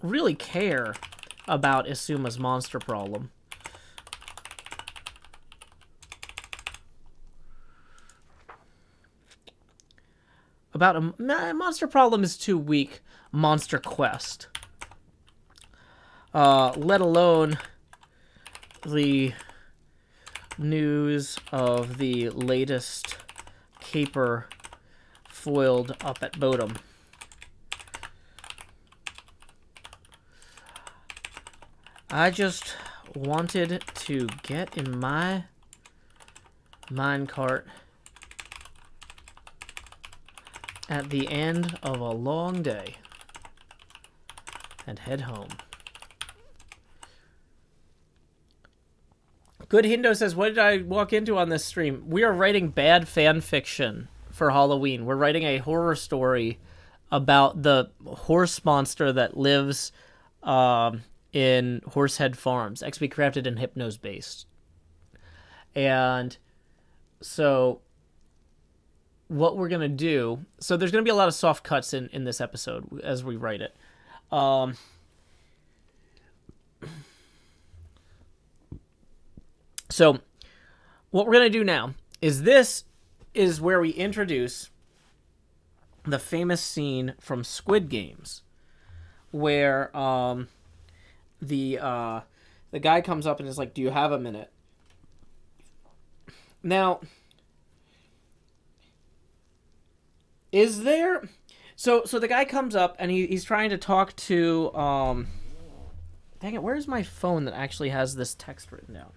really care about Isuma's monster problem. about a monster problem is too weak. Monster quest. Let alone the news of the latest caper foiled up at Bodum. I just wanted to get in my minecart at the end of a long day and head home. Good Hindo says, what did I walk into on this stream? We are writing bad fan fiction for Halloween. We're writing a horror story about the horse monster that lives in Horsehead Farms, XP crafted and Hypnos based. And so what we're going to do, so there's going to be a lot of soft cuts in this episode as we write it. So what we're going to do now is this is where we introduce the famous scene from Squid Games where the guy comes up and is like, do you have a minute? Now, is there... So the guy comes up and he's trying to talk to... Dang it, where's my phone that actually has this text written down?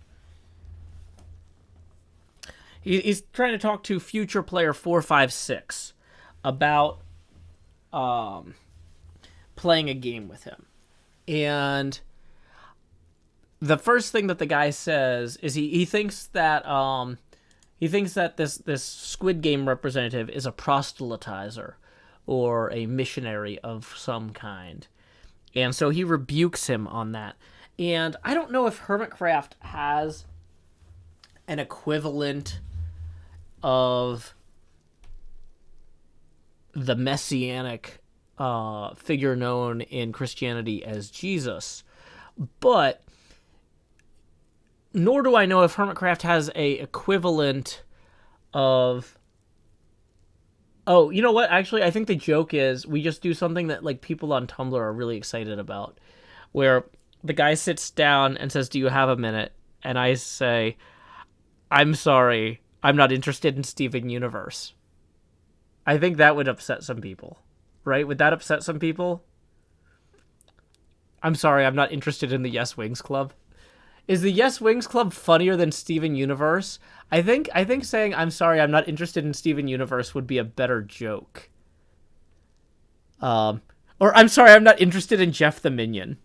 He's trying to talk to future player 456 about playing a game with him. And the first thing that the guy says is he thinks that this Squid Game representative is a proselytizer or a missionary of some kind. And so he rebukes him on that. And I don't know if HermitCraft has an equivalent of the messianic figure known in Christianity as Jesus, but nor do I know if HermitCraft has a equivalent of... Oh, you know what? Actually, I think the joke is we just do something that like people on Tumblr are really excited about, where the guy sits down and says, do you have a minute? And I say, I'm sorry, I'm not interested in Steven Universe. I think that would upset some people, right? Would that upset some people? I'm sorry, I'm not interested in the Yes Wings Club. Is the Yes Wings Club funnier than Steven Universe? I think saying I'm sorry, I'm not interested in Steven Universe would be a better joke. Or I'm sorry, I'm not interested in Jeff the Minion.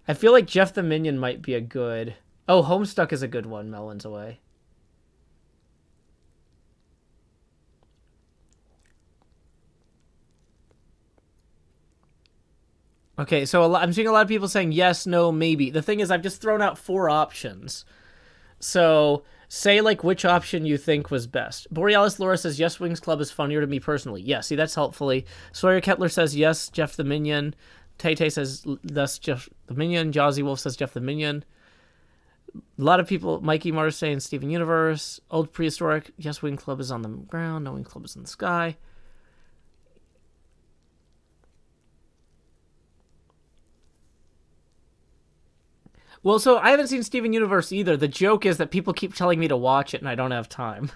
I feel like Jeff the Minion might be a good... Oh, Homestuck is a good one, Melon's Away. Okay, so I'm seeing a lot of people saying yes, no, maybe. The thing is, I've just thrown out 4 options. So, say, like, which option you think was best. Borealis Laura says, yes, Wings Club is funnier to me personally. Yeah, see, that's helpfully. Sawyer Kettler says, yes, Jeff the Minion. Tay-Tay says, thus Jeff the Minion. Jazzy Wolf says, Jeff the Minion. A lot of people, Mikey Mars saying Steven Universe. Old Prehistoric, yes, Wing Club is on the ground. No, Wing Club is in the sky. Well, so I haven't seen Steven Universe either. The joke is that people keep telling me to watch it and I don't have time.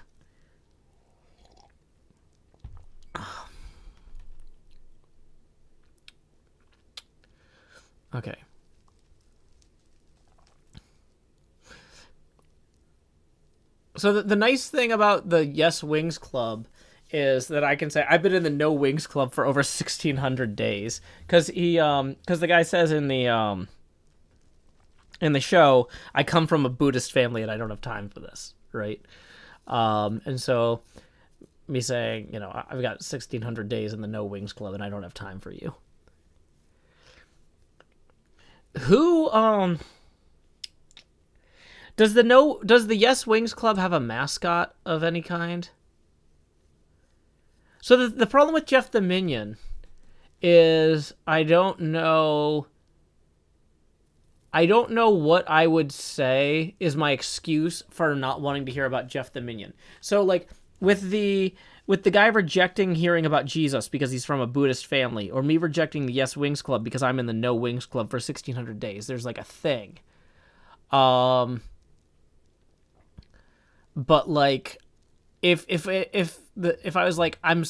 Okay. So the nice thing about the Yes Wings Club is that I can say I've been in the No Wings Club for over 1,600 days. Because the guy says in the show, I come from a Buddhist family and I don't have time for this, right? And so me saying, you know, I've got 1,600 days in the No Wings Club and I don't have time for you. Who, does the Yes Wings Club have a mascot of any kind? So the problem with Jeff the Minion is I don't know what I would say is my excuse for not wanting to hear about Jeff the Minion. So, like, with the with the guy rejecting hearing about Jesus because he's from a Buddhist family, or me rejecting the Yes Wings Club because I'm in the No Wings Club for 1,600 days. There's like a thing. But like, if I was like, I'm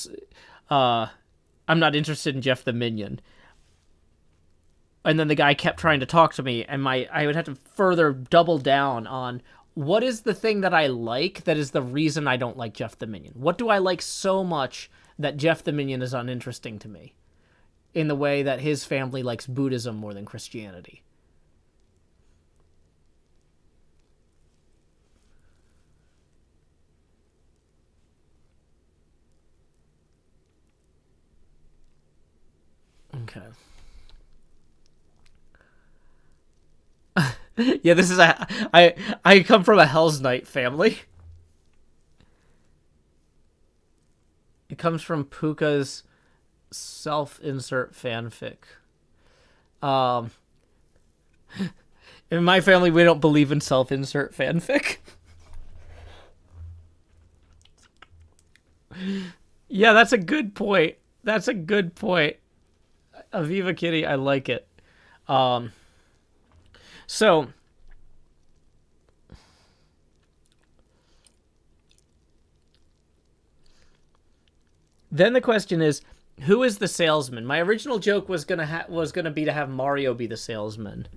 not interested in Jeff the Minion, and then the guy kept trying to talk to me, and I would have to further double down on what is the thing that I like that is the reason I don't like Jeff the Minion. What do I like so much that Jeff the Minion is uninteresting to me, in the way that his family likes Buddhism more than Christianity? Okay. Yeah, this is I come from a Hell's Knight family. It comes from Puka's self-insert fanfic. In my family, we don't believe in self-insert fanfic. Yeah, that's a good point. That's a good point. Aviva Kitty, I like it. So, then the question is, who is the salesman? My original joke was gonna be to have Mario be the salesman,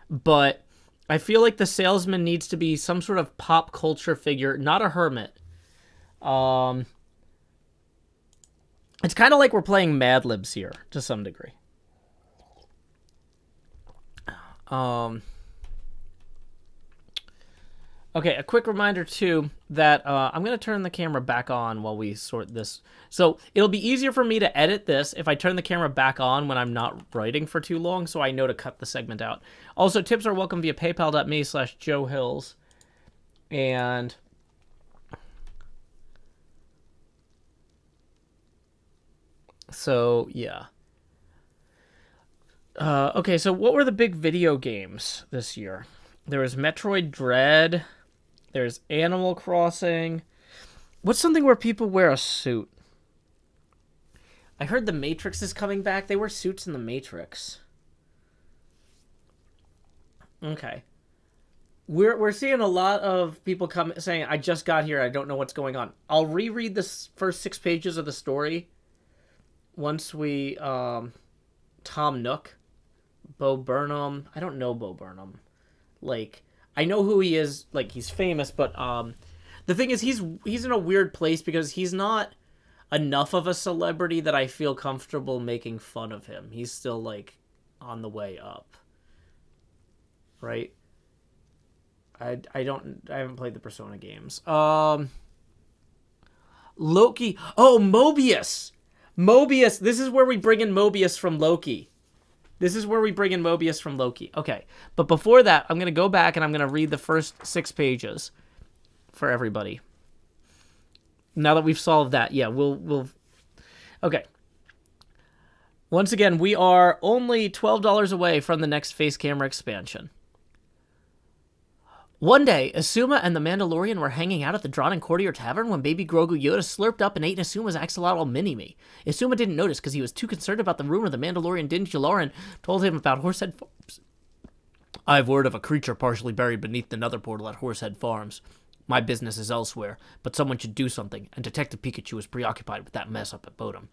but I feel like the salesman needs to be some sort of pop culture figure, not a hermit. It's kind of like we're playing Mad Libs here to some degree. Okay, a quick reminder, too, that I'm going to turn the camera back on while we sort this. So it'll be easier for me to edit this if I turn the camera back on when I'm not writing for too long, so I know to cut the segment out. Also, tips are welcome via paypal.me/JoeHills. And so, yeah. Okay, so what were the big video games this year? There was Metroid Dread. There's Animal Crossing. What's something where people wear a suit? I heard The Matrix is coming back. They wear suits in The Matrix. Okay. We're seeing a lot of people come saying, I just got here, I don't know what's going on. I'll reread the first 6 pages of the story once we, Tom Nook, Bo Burnham. I don't know Bo Burnham. Like, I know who he is, like, he's famous, but the thing is, he's in a weird place because he's not enough of a celebrity that I feel comfortable making fun of him. He's still, like, on the way up. Right? I haven't played the Persona games. Loki. Oh, Mobius! Mobius! This is where we bring in Mobius from Loki. Okay, but before that, I'm going to go back and I'm going to read the first 6 pages for everybody. Now that we've solved that, yeah, we'll... Okay. Once again, we are only $12 away from the next face camera expansion. One day, Asuma and the Mandalorian were hanging out at the Drawn and Courtier Tavern when baby Grogu Yoda slurped up and ate Asuma's axolotl mini-me. Asuma didn't notice because he was too concerned about the rumor the Mandalorian Din Djarin told him about Horsehead Farms. I've word of a creature partially buried beneath the nether portal at Horsehead Farms. My business is elsewhere, but someone should do something, and Detective Pikachu was preoccupied with that mess up at Bodum.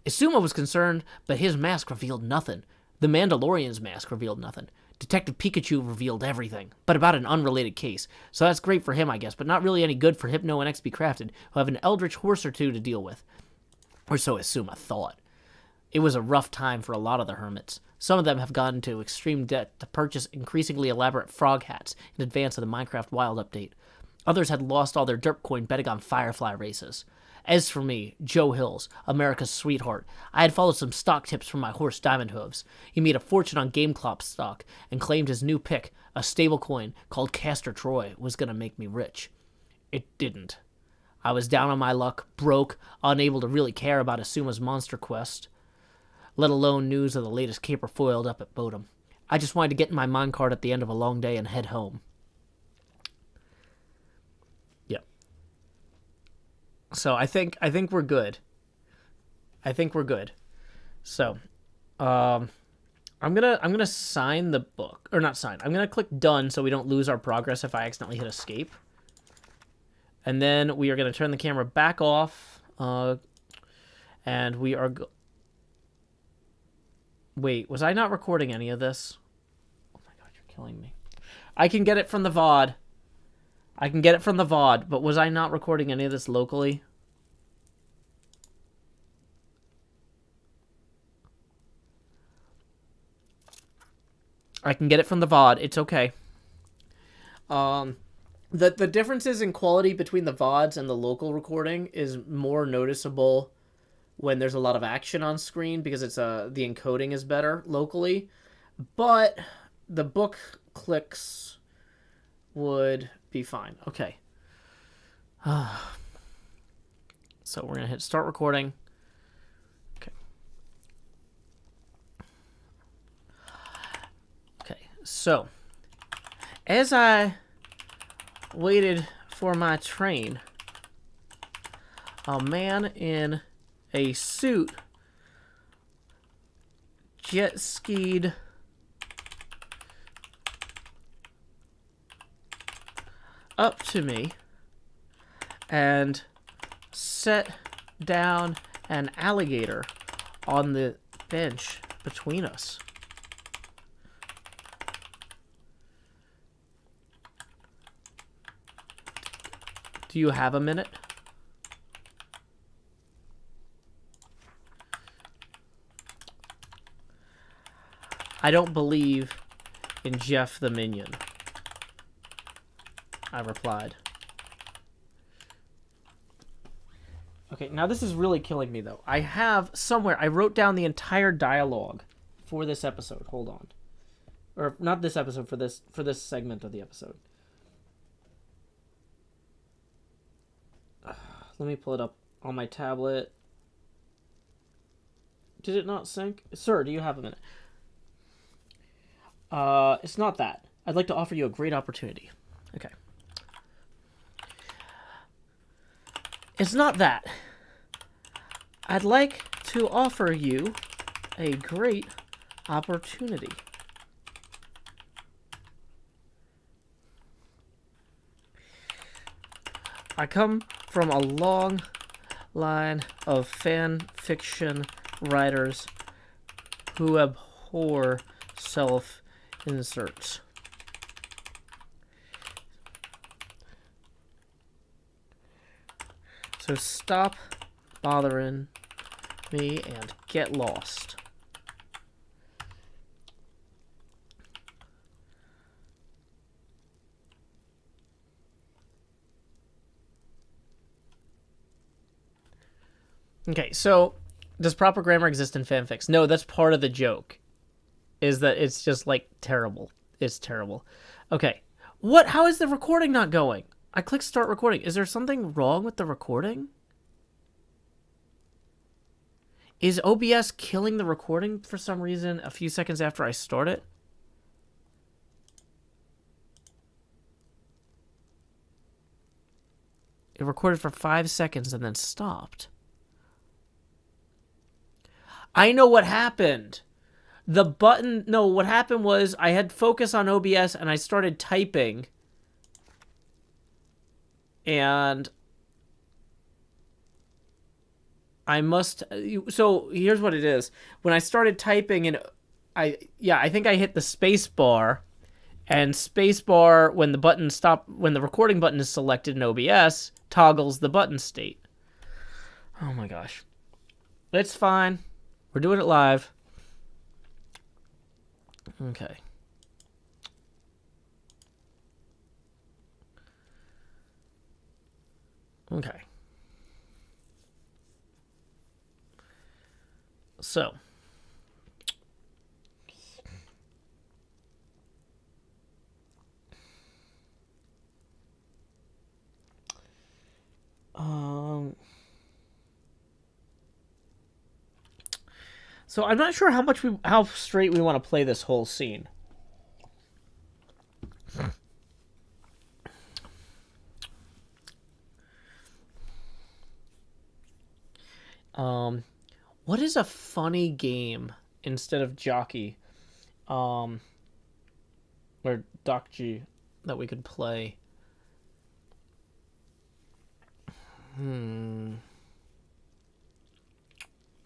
Asuma was concerned, but his mask revealed nothing. The Mandalorian's mask revealed nothing. Detective Pikachu revealed everything, but about an unrelated case. So that's great for him, I guess, but not really any good for Hypno and XP Crafted, who have an eldritch horse or two to deal with. Or so Asuma thought. It was a rough time for a lot of the hermits. Some of them have gone into extreme debt to purchase increasingly elaborate frog hats in advance of the Minecraft Wild update. Others had lost all their derp coin betting on Firefly races. As for me, Joe Hills, America's sweetheart, I had followed some stock tips from my horse Diamond Hooves. He made a fortune on GameClop stock and claimed his new pick, a stable coin called Castor Troy, was going to make me rich. It didn't. I was down on my luck, broke, unable to really care about Asuma's monster quest, let alone news of the latest caper foiled up at Bodum. I just wanted to get in my minecart at the end of a long day and head home. So I think we're good. I think we're good. So, I'm gonna sign the book, or not sign. I'm gonna click done so we don't lose our progress if I accidentally hit escape. And then we are gonna turn the camera back off, and we are. Wait, was I not recording any of this? Oh my god, you're killing me. I can get it from the VOD. I can get it from the VOD, but was I not recording any of this locally? I can get it from the VOD. It's okay. The differences in quality between the VODs and the local recording is more noticeable when there's a lot of action on screen because it's the encoding is better locally, but the book clicks would be fine. Okay. So we're gonna hit start recording. Okay. Okay. So as I waited for my train, a man in a suit jet skied up to me and set down an alligator on the bench between us. Do you have a minute? I don't believe in Jeff the Minion, I replied. Okay, now this is really killing me, though. I have somewhere, I wrote down the entire dialogue for this episode. Hold on. Or, not this episode, for this segment of the episode. Let me pull it up on my tablet. Did it not sync? Sir, do you have a minute? It's not that. I'd like to offer you a great opportunity. Okay. It's not that. I'd like to offer you a great opportunity. I come from a long line of fan fiction writers who abhor self-inserts. So stop bothering me and get lost. Okay, so does proper grammar exist in fanfics? No, that's part of the joke. Is that it's just like terrible. It's terrible. Okay. How is the recording not going? I clicked start recording. Is there something wrong with the recording? Is OBS killing the recording for some reason a few seconds after I start it? It recorded for 5 seconds and then stopped. I know what happened. The button... No, what happened was I had focus on OBS and I started typing. And I must... So, here's what it is. When I started typing, and I think I hit the space bar. And space bar, when the recording button is selected in OBS, toggles the button state. Oh my gosh. It's fine. We're doing it live. Okay. Okay. So. So I'm not sure how straight we want to play this whole scene. What is a funny game instead of jockey? Or docgy that we could play?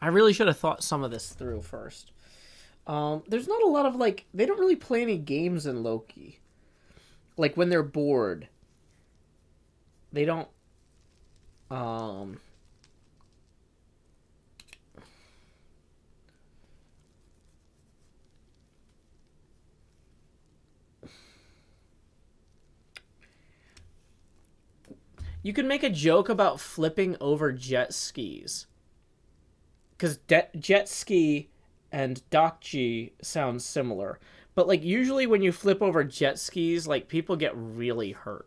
I really should have thought some of this through first. There's not a lot of, like, they don't really play any games in Loki. Like, when they're bored. They don't, you can make a joke about flipping over jet skis. Because jet ski and dokji sound similar. But, like, usually when you flip over jet skis, like, people get really hurt.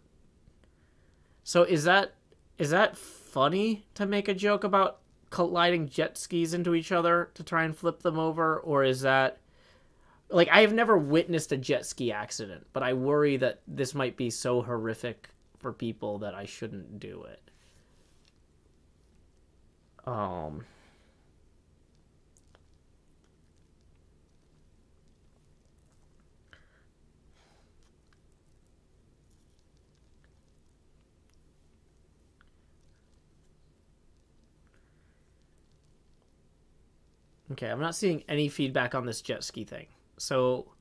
So is that funny to make a joke about colliding jet skis into each other to try and flip them over? Or is that... Like, I have never witnessed a jet ski accident, but I worry that this might be so horrific for people that I shouldn't do it. Okay, I'm not seeing any feedback on this jet ski thing. So...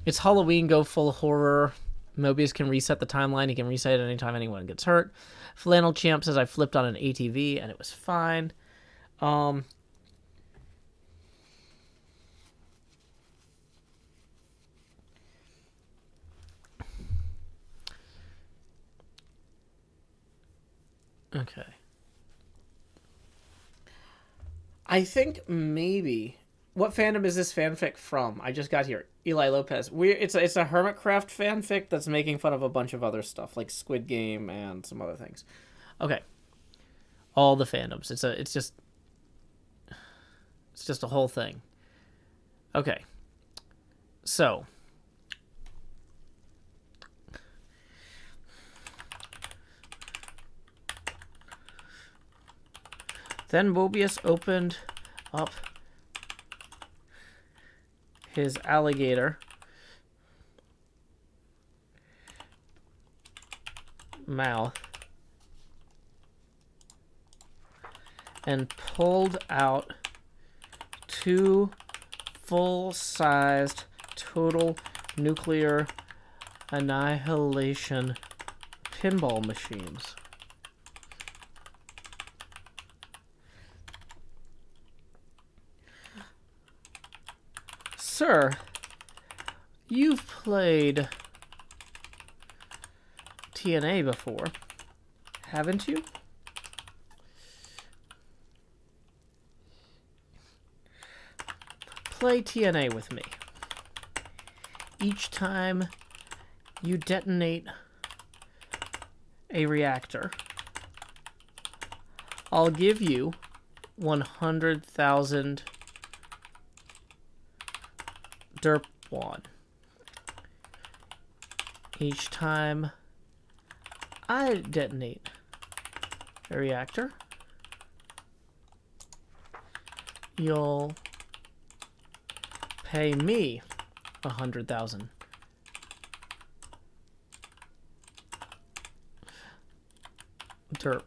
It's Halloween, go full horror. Mobius can reset the timeline. He can reset it anytime anyone gets hurt. Flannel Champ says I flipped on an ATV and it was fine. Okay. I think maybe... What fandom is this fanfic from? I just got here. Eli Lopez. It's a HermitCraft fanfic that's making fun of a bunch of other stuff, like Squid Game and some other things. Okay. All the fandoms. It's just a whole thing. Okay. So... Then Mobius opened up his alligator mouth and pulled out 2 full-sized total nuclear annihilation pinball machines. Sir, you've played TNA before, haven't you? Play TNA with me. Each time you detonate a reactor, I'll give you 100,000 derp won. Each time I detonate a reactor, you'll pay me 100,000. Derp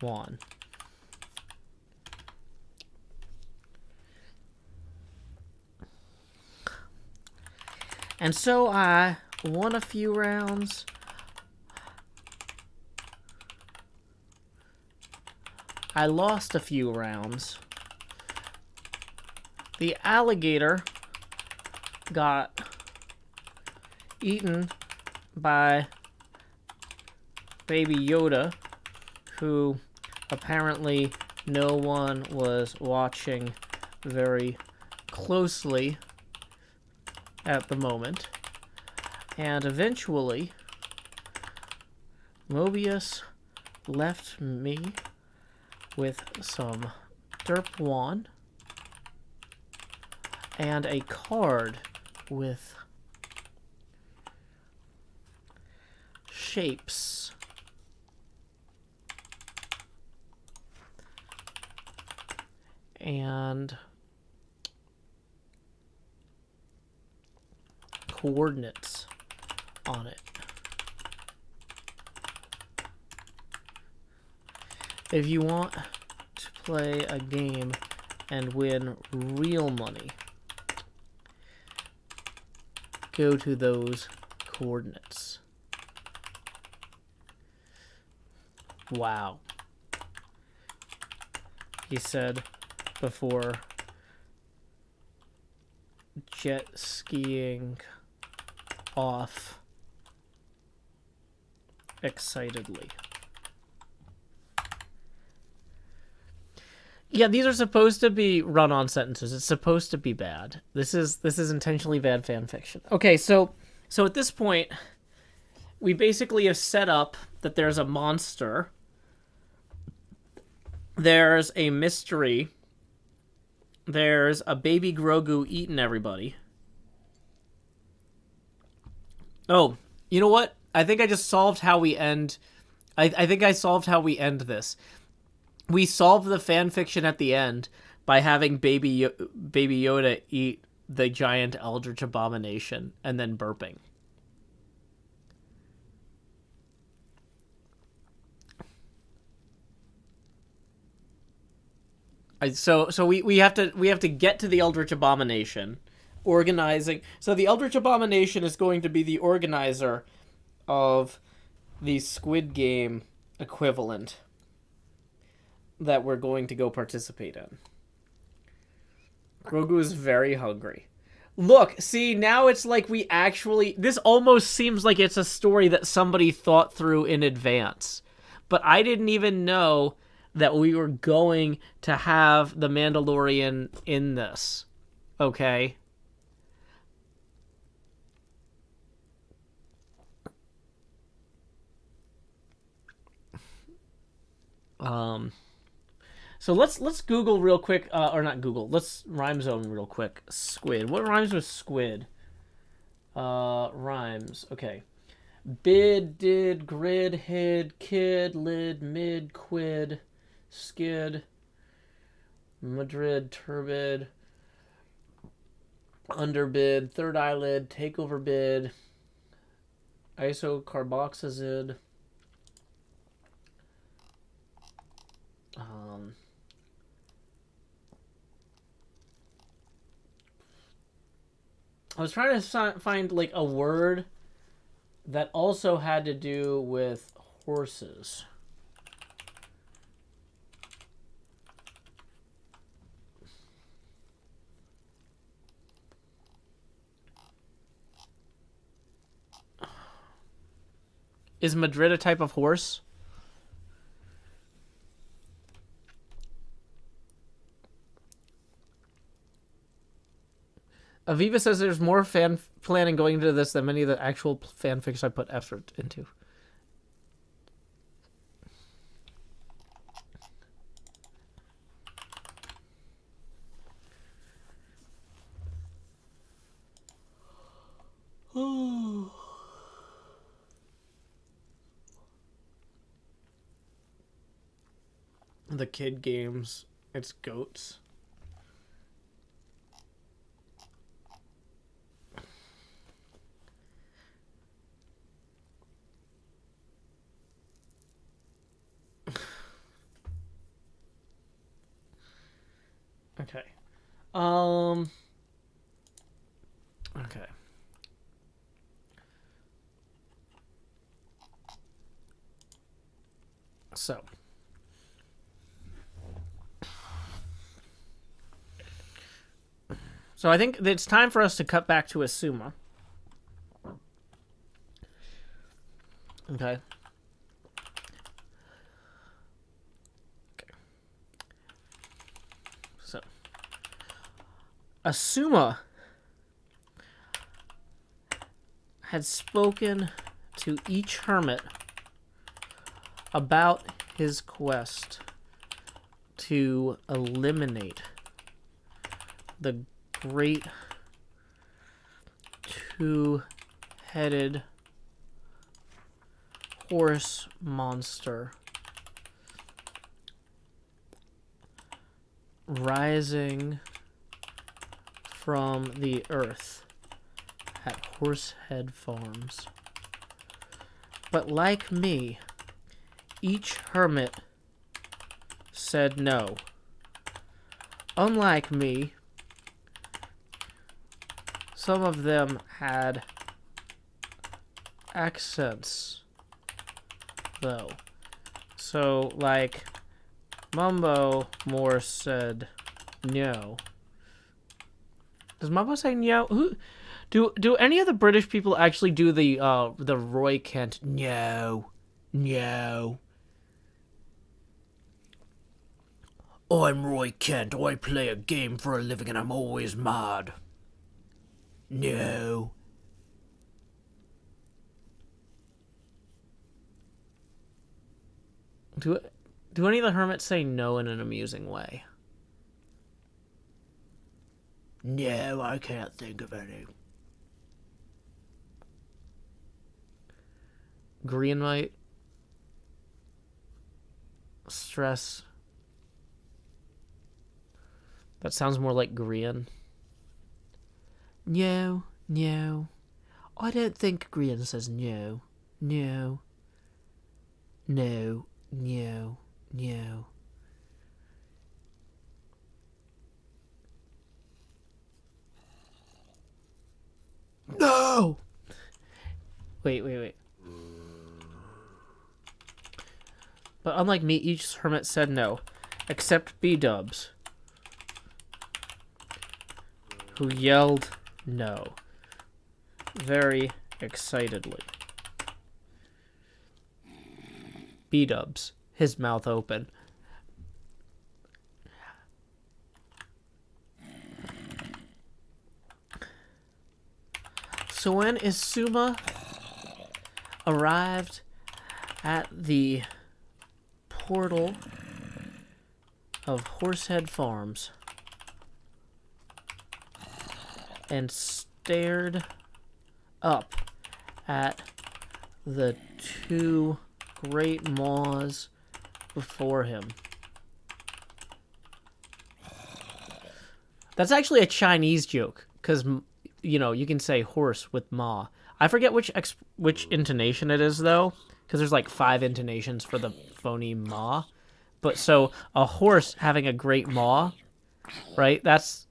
won. And so I won a few rounds. I lost a few rounds. The alligator got eaten by Baby Yoda, who apparently no one was watching very closely at the moment. And eventually, Mobius left me with some derp wand and a card with shapes. And coordinates on it. If you want to play a game and win real money, go to those coordinates. Wow. He said before jet skiing off excitedly. Yeah, these are supposed to be run-on sentences. It's supposed to be bad. This is intentionally bad fan fiction. Okay, so at this point, we basically have set up that there's a monster. There's a mystery. There's a baby Grogu eating everybody. Oh, you know what? I think I just solved how we end. I think I solved how we end this. We solved the fan fiction at the end by having Baby Yoda eat the giant eldritch abomination and then burping. So we have to get to the eldritch abomination, organizing. So the eldritch abomination is going to be the organizer of the Squid Game equivalent that we're going to go participate in. Grogu is very hungry. Look, see, now it's like we actually... This almost seems like it's a story that somebody thought through in advance. But I didn't even know that we were going to have the Mandalorian in this. Okay? So let's Google real quick, or not Google. Let's rhyme zone real quick. Squid. What rhymes with squid? Rhymes. Okay. Bid, did, grid, hid, kid, lid, mid, quid, skid, Madrid, turbid, underbid, third eyelid, takeover bid, isocarboxazid. I was trying to find like a word that also had to do with horses. Is Madrid a type of horse? Aviva says there's more fan planning going into this than many of the actual fanfics I put effort into. The kid games, it's goats. Okay. Okay. So I think it's time for us to cut back to Asuma. Okay. So Asuma had spoken to each hermit about his quest to eliminate the great two-headed horse monster rising from the earth at Horsehead Farms. But like me, each hermit said no. Unlike me, some of them had accents, though. So, like, Mumbo more said no. Does Mumbo say no? Who do any of the British people actually do the Roy Kent no? No. I'm Roy Kent. I play a game for a living and I'm always mad. No. Do any of the hermits say no in an amusing way? No, I can't think of any. Green might stress. That sounds more like Grian. No, no. I don't think Grian says no. No. No, no, no. No! Wait. But unlike me, each hermit said no, except B-dubs, who yelled no very excitedly. B-dubs, his mouth open. So when Isuma arrived at the portal of Horsehead Farms and stared up at the two great maws before him. That's actually a Chinese joke, because, you know, you can say horse with ma. I forget which intonation it is, though, because there's like 5 intonations for the phoneme ma. But so, a horse having a great maw, right? That's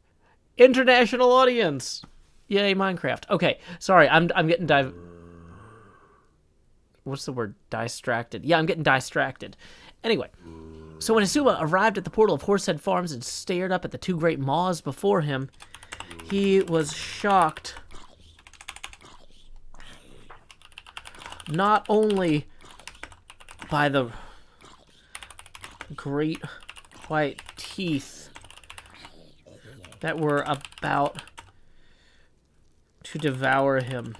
international audience. Yay, Minecraft. Okay, sorry, I'm getting what's the word? Distracted. Yeah, I'm getting distracted. Anyway, so when Isuma arrived at the portal of Horsehead Farms and stared up at the two great maws before him, he was shocked not only by the great white teeth that were about to devour him,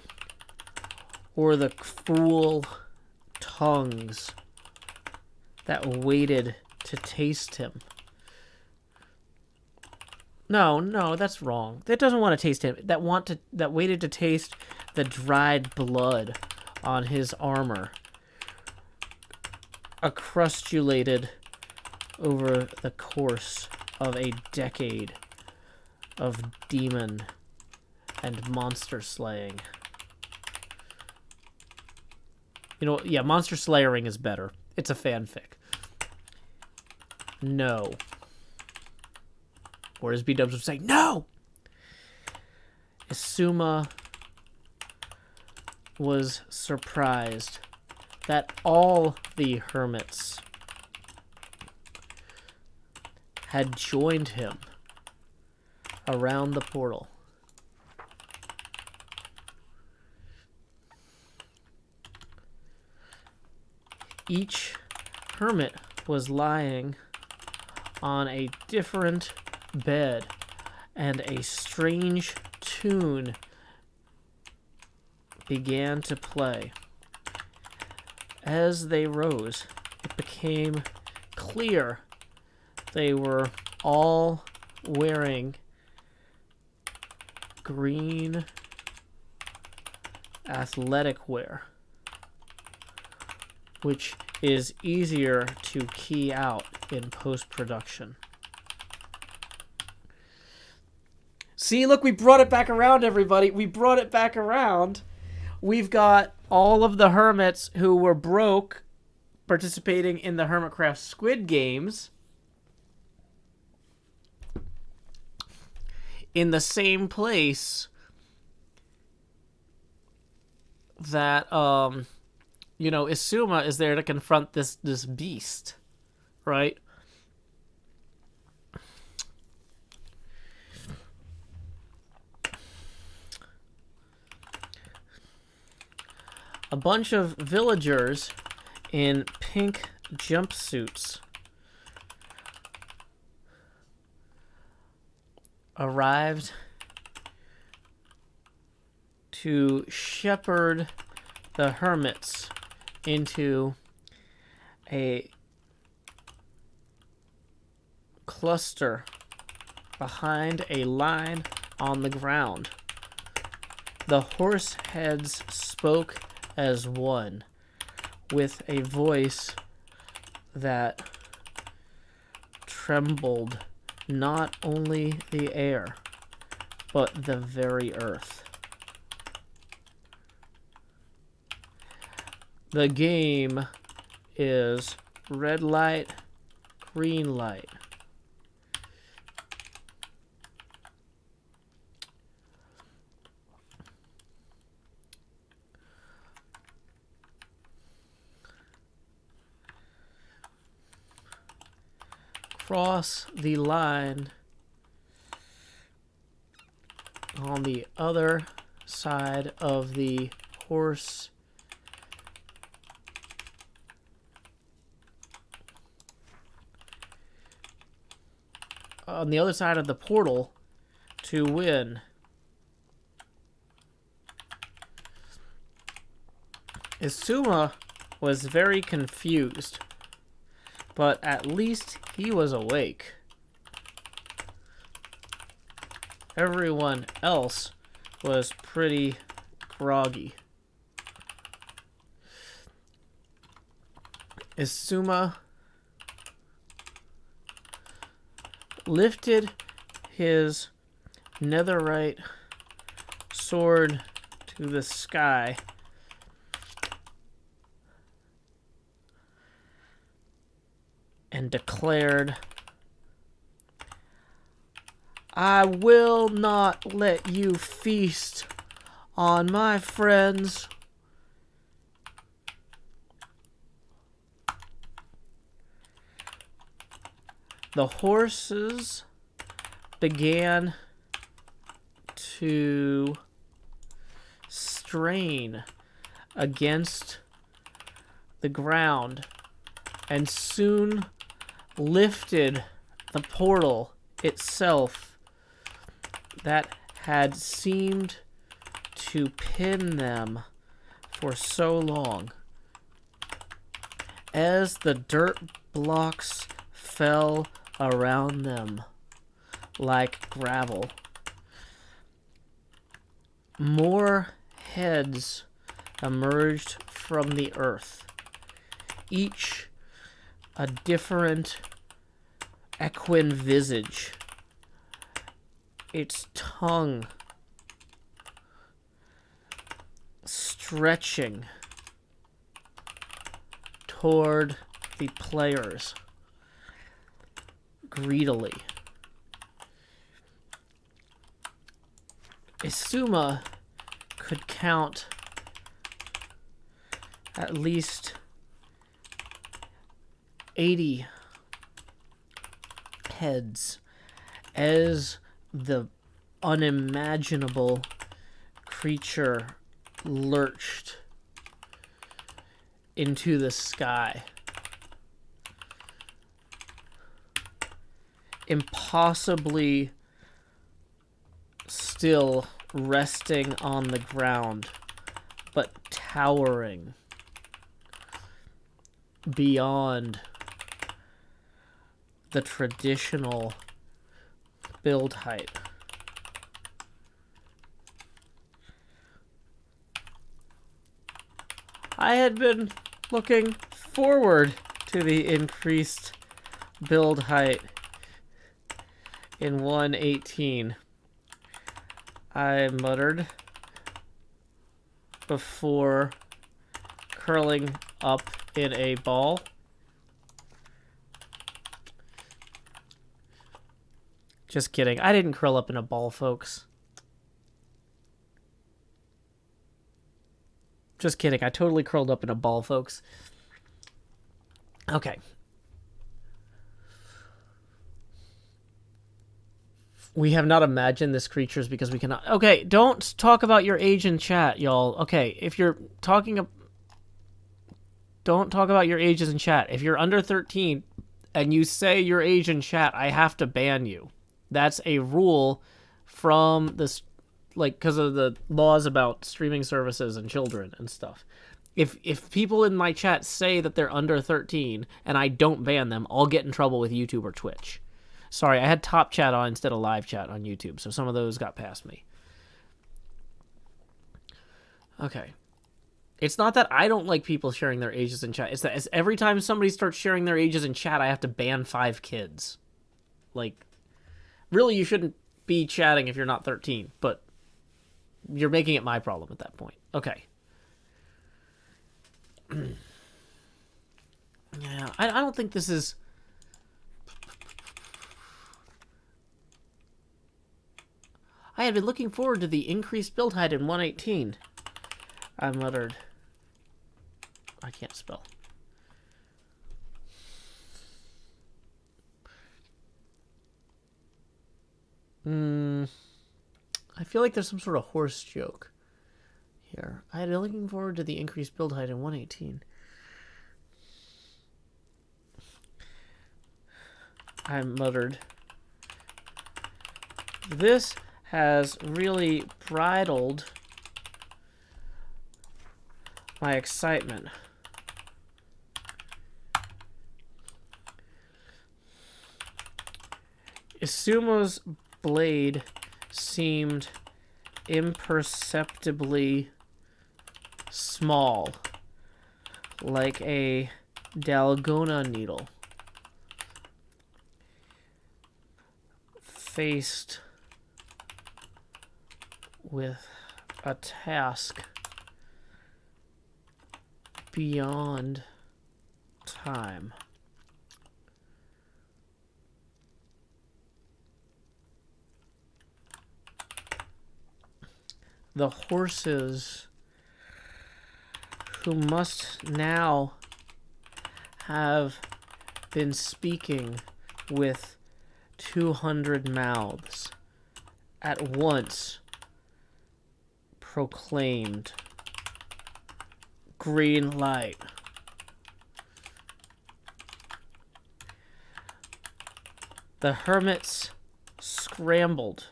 or the cruel tongues that waited to taste him. No, that's wrong. That doesn't want to taste him. That waited to taste the dried blood on his armor, accrustulated over the course of a decade of demon and monster slaying. You know, yeah, monster slayering is better. It's a fanfic. No. Or as B-dubs would say, no! Isuma was surprised that all the hermits had joined him around the portal. Each hermit was lying on a different bed, and a strange tune began to play. As they rose, it became clear they were all wearing green athletic wear, which is easier to key out in post-production. See, look, we brought it back around, everybody. We brought it back around. We've got all of the hermits who were broke participating in the HermitCraft Squid Games in the same place that, Isuma is there to confront this beast, right? A bunch of villagers in pink jumpsuits arrived to shepherd the hermits into a cluster behind a line on the ground. The horse heads spoke as one, with a voice that trembled not only the air, but the very earth. The game is red light, green light. Cross the line on the other side of the horse on the other side of the portal to win. Isuma was very confused, but at least he was awake. Everyone else was pretty groggy. Isuma lifted his netherite sword to the sky and declared, "I will not let you feast on my friends." The horses began to strain against the ground and soon lifted the portal itself that had seemed to pin them for so long. As the dirt blocks fell around them like gravel, more heads emerged from the earth, each a different equine visage, its tongue stretching toward the players greedily. Isuma could count at least 80 heads as the unimaginable creature lurched into the sky. Impossibly still resting on the ground, but towering beyond the traditional build height. I had been looking forward to the increased build height in 1:18. I muttered before curling up in a ball. Just kidding. I didn't curl up in a ball, folks. Just kidding. I totally curled up in a ball, folks. Okay. We have not imagined this creatures because we cannot. Okay, don't talk about your age in chat, y'all. Okay, if you're talking, don't talk about your ages in chat. If you're under 13 and you say your age in chat, I have to ban you. That's a rule from this, like, because of the laws about streaming services and children and stuff. If people in my chat say that they're under 13 and I don't ban them, I'll get in trouble with YouTube or Twitch. Sorry, I had top chat on instead of live chat on YouTube, so some of those got past me. Okay. It's not that I don't like people sharing their ages in chat. It's that every time somebody starts sharing their ages in chat, I have to ban 5 kids. Like, really, you shouldn't be chatting if you're not 13, but you're making it my problem at that point. Okay. Yeah, I don't think this is... I had been looking forward to the increased build height in 1:18. I muttered. I can't spell. I feel like there's some sort of horse joke here. I had been looking forward to the increased build height in 1:18. I muttered. This has really bridled my excitement. Isumo's blade seemed imperceptibly small, like a dalgona needle. Faced with a task beyond time. The horses who must now have been speaking with 200 mouths at once proclaimed green light. The hermits scrambled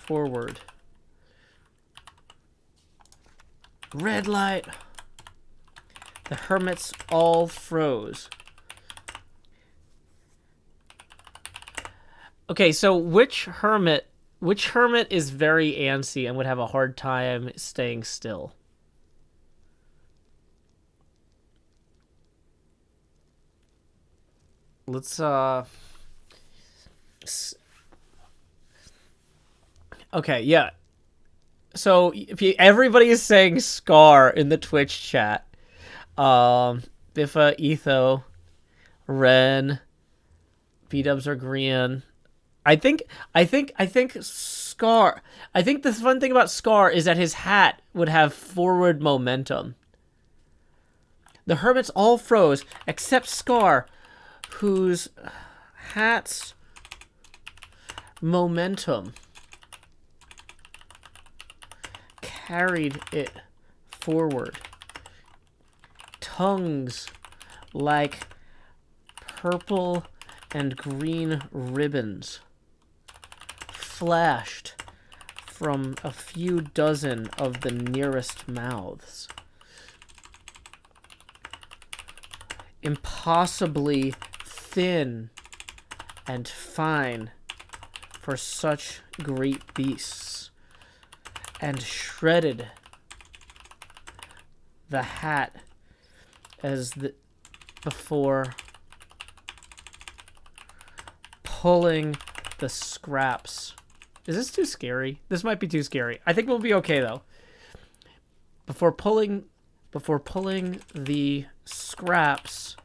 forward. Red light. The hermits all froze. Okay, so which hermit is very antsy and would have a hard time staying still? Let's okay, yeah. So if everybody is saying Scar in the Twitch chat. Biffa, Etho, Ren, B-dubs are green. I think Scar. I think the fun thing about Scar is that his hat would have forward momentum. The hermits all froze except Scar, whose hat's momentum carried it forward. Tongues like purple and green ribbons flashed from a few dozen of the nearest mouths. Impossibly thin and fine for such great beasts, and shredded the hat as the before pulling the scraps. Is this too scary? This might be too scary. I think we'll be okay though. Before pulling the scraps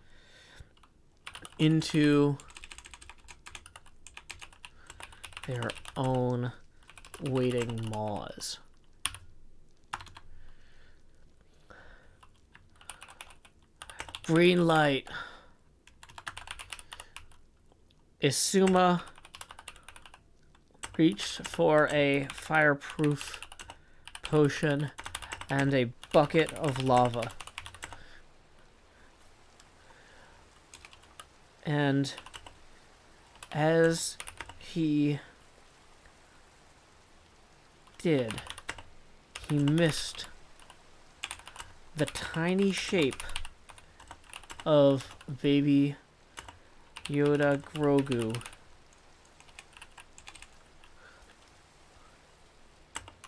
into their own waiting maws. Green light. Isuma reached for a fireproof potion and a bucket of lava. And as he did, he missed the tiny shape of baby Yoda Grogu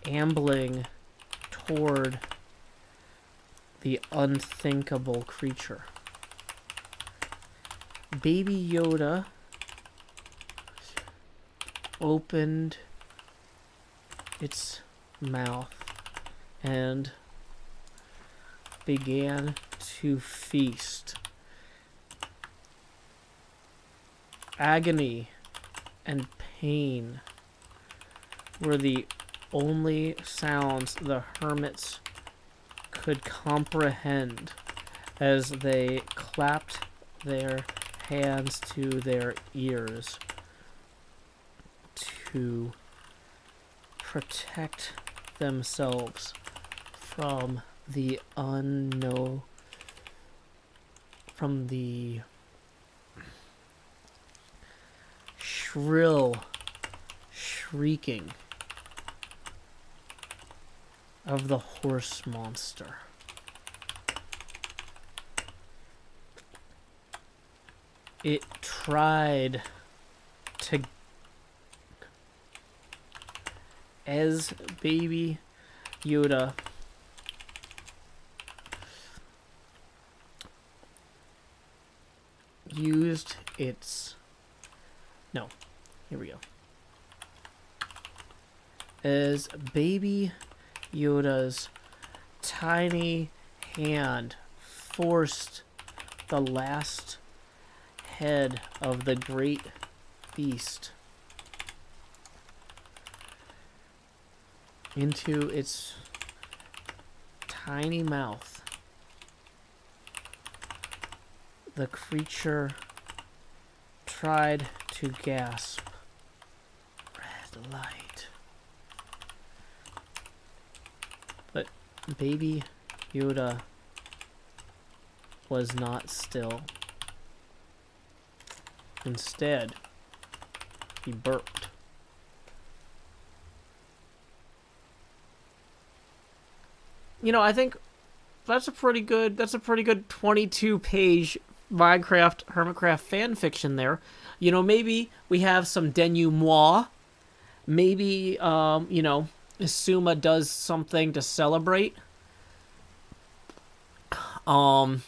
ambling toward the unthinkable creature. Baby Yoda opened its mouth and began to feast. Agony and pain were the only sounds the hermits could comprehend as they clapped their hands to their ears to protect themselves from the shrill shrieking of the horse monster. It tried to, as baby Yoda used its, no, here we go. As baby Yoda's tiny hand forced the last head of the great beast into its tiny mouth, the creature tried to gasp. Red light. But baby Yoda was not still. Instead, he burped. You know, I think that's a pretty good 22-page Minecraft HermitCraft fan fiction there. You know, maybe we have some denouement. Maybe Isuma does something to celebrate. No.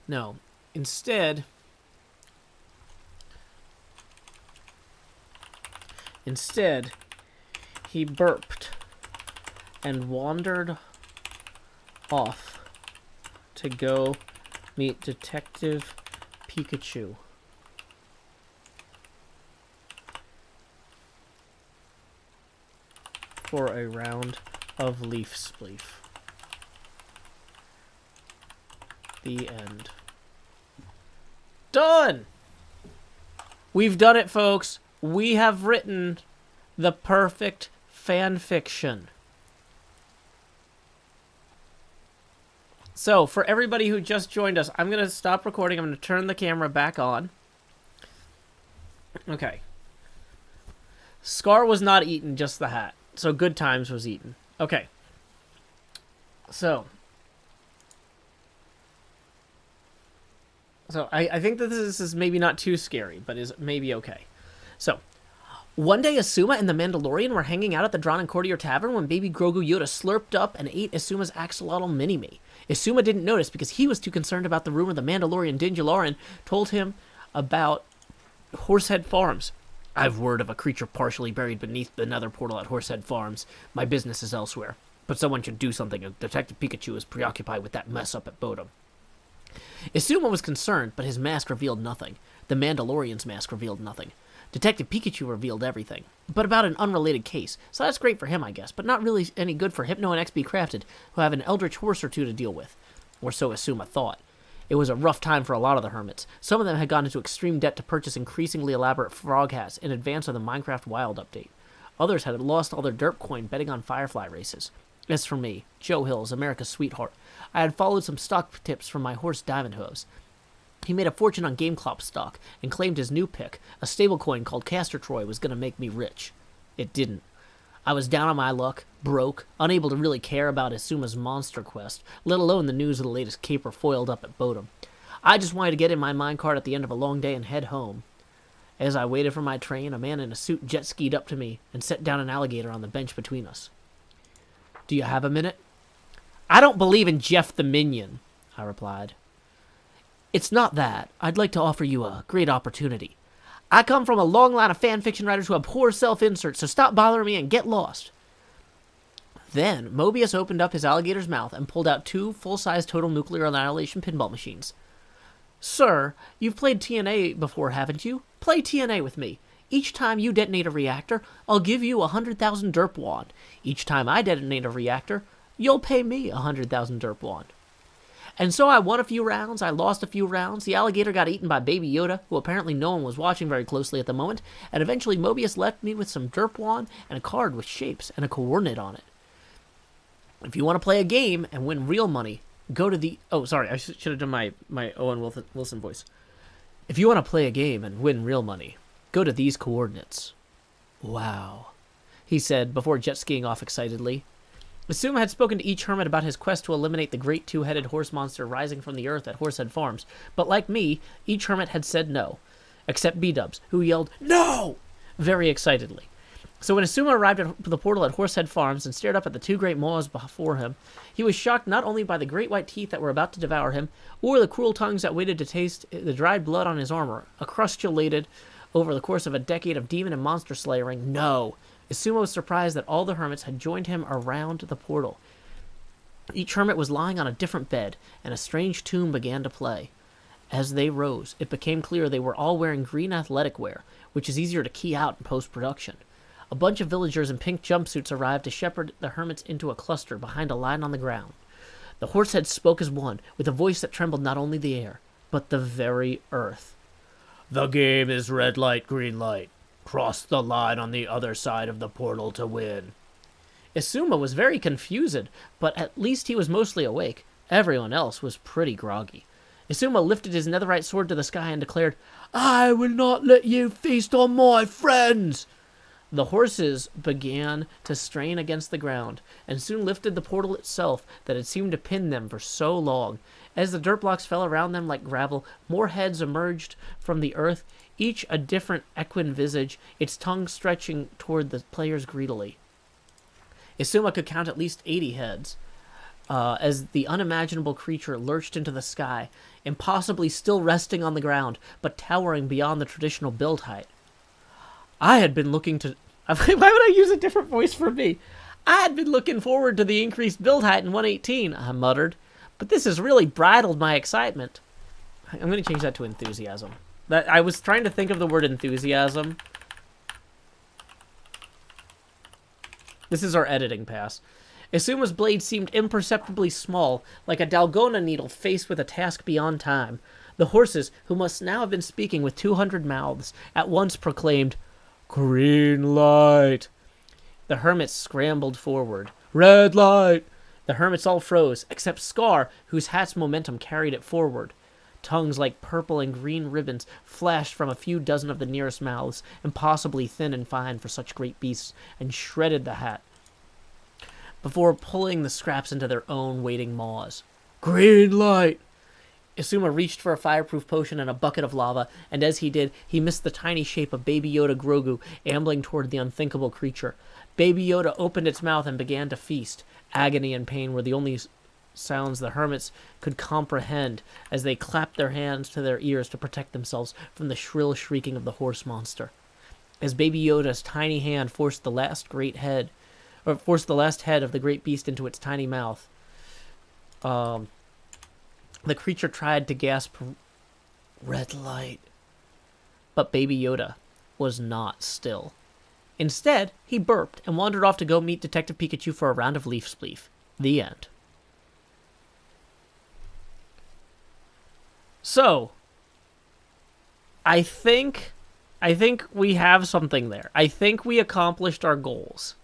No. Instead, he burped and wandered off to go meet Detective Pikachu. For a round of leaf spleef. The end. Done! We've done it, folks. We have written the perfect fan fiction. So, for everybody who just joined us, I'm going to stop recording. I'm going to turn the camera back on. Okay. Scar was not eaten, just the hat. So, Good Times was eaten. Okay. So I think that this is maybe not too scary, but is maybe okay. So, one day Asuma and the Mandalorian were hanging out at the Drawn and Courtier Tavern when baby Grogu Yoda slurped up and ate Asuma's axolotl mini-me. Asuma didn't notice because he was too concerned about the rumor the Mandalorian Din Djarin told him about Horsehead Farms. I've word of a creature partially buried beneath the nether portal at Horsehead Farms. My business is elsewhere. But someone should do something, and Detective Pikachu is preoccupied with that mess up at Bodom. Asuma was concerned, but his mask revealed nothing. The Mandalorian's mask revealed nothing. Detective Pikachu revealed everything, but about an unrelated case, so that's great for him, I guess, but not really any good for Hypno and XB Crafted, who have an eldritch horse or two to deal with. Or so Asuma thought. It was a rough time for a lot of the hermits. Some of them had gone into extreme debt to purchase increasingly elaborate frog hats in advance of the Minecraft Wild update. Others had lost all their derp coin betting on Firefly races. As for me, Joe Hills, America's sweetheart, I had followed some stock tips from my horse Diamond Hooves. He made a fortune on GameClop stock and claimed his new pick, a stablecoin called Castor Troy, was going to make me rich. It didn't. I was down on my luck, broke, unable to really care about Asuma's monster quest, let alone the news of the latest caper foiled up at Bodom. I just wanted to get in my minecart at the end of a long day and head home. As I waited for my train, a man in a suit jet skied up to me and set down an alligator on the bench between us. Do you have a minute? I don't believe in Jeff the Minion, I replied. It's not that. I'd like to offer you a great opportunity. I come from a long line of fanfiction writers who abhor self-insert, so stop bothering me and get lost. Then, Mobius opened up his alligator's mouth and pulled out 2 full-size Total Nuclear Annihilation pinball machines. Sir, you've played TNA before, haven't you? Play TNA with me. Each time you detonate a reactor, I'll give you 100,000 derp wand. Each time I detonate a reactor, you'll pay me 100,000 derp wand. And so I won a few rounds, I lost a few rounds, the alligator got eaten by Baby Yoda, who apparently no one was watching very closely at the moment, and eventually Mobius left me with some derp wand and a card with shapes and a coordinate on it. If you want to play a game and win real money, go to the... Oh, sorry, I should have done my Owen Wilson voice. If you want to play a game and win real money, go to these coordinates. Wow, he said before jet skiing off excitedly. Asuma had spoken to each hermit about his quest to eliminate the great 2-headed horse monster rising from the earth at Horsehead Farms, but like me, each hermit had said no, except B-Dubs, who yelled, "No!" very excitedly. So when Asuma arrived at the portal at Horsehead Farms and stared up at the 2 great maws before him, he was shocked not only by the great white teeth that were about to devour him, or the cruel tongues that waited to taste the dried blood on his armor, accrustulated over the course of a decade of demon and monster slaying. No! Asuma was surprised that all the hermits had joined him around the portal. Each hermit was lying on a different bed, and a strange tune began to play. As they rose, it became clear they were all wearing green athletic wear, which is easier to key out in post-production. A bunch of villagers in pink jumpsuits arrived to shepherd the hermits into a cluster behind a line on the ground. The horsehead spoke as one, with a voice that trembled not only the air, but the very earth. The game is red light, green light. Cross the line on the other side of the portal to win. Asuma was very confused, but at least he was mostly awake. Everyone else was pretty groggy. Asuma lifted his netherite sword to the sky and declared, "I will not let you feast on my friends!" The horses began to strain against the ground, and soon lifted the portal itself that had seemed to pin them for so long. As the dirt blocks fell around them like gravel, more heads emerged from the earth, each a different equine visage, its tongue stretching toward the players greedily. Asuma could count at least 80 heads, as the unimaginable creature lurched into the sky, impossibly still resting on the ground, but towering beyond the traditional build height. I had been looking to... Why would I use a different voice for me? I had been looking forward to the increased build height in 118, I muttered, but this has really bridled my excitement. I'm going to change that to enthusiasm. I was trying to think of the word enthusiasm. This is our editing pass. Asuma's blade seemed imperceptibly small, like a Dalgona needle faced with a task beyond time. The horses, who must now have been speaking with 200 mouths, at once proclaimed, "Green light." The hermits scrambled forward. "Red light." The hermits all froze, except Scar, whose hat's momentum carried it forward. Tongues like purple and green ribbons flashed from a few dozen of the nearest mouths, impossibly thin and fine for such great beasts, and shredded the hat, before pulling the scraps into their own waiting maws. "Green light." Asuma reached for a fireproof potion and a bucket of lava, and as he did, he missed the tiny shape of Baby Yoda Grogu ambling toward the unthinkable creature. Baby Yoda opened its mouth and began to feast. Agony and pain were the only sounds the hermits could comprehend as they clapped their hands to their ears to protect themselves from the shrill shrieking of the horse monster. As Baby Yoda's tiny hand forced the last head of the great beast into its tiny mouth, the creature tried to gasp, "Red light." But Baby Yoda was not still. Instead, he burped and wandered off to go meet Detective Pikachu for a round of leaf spleef. The end. So, I think we have something there. I think we accomplished our goals.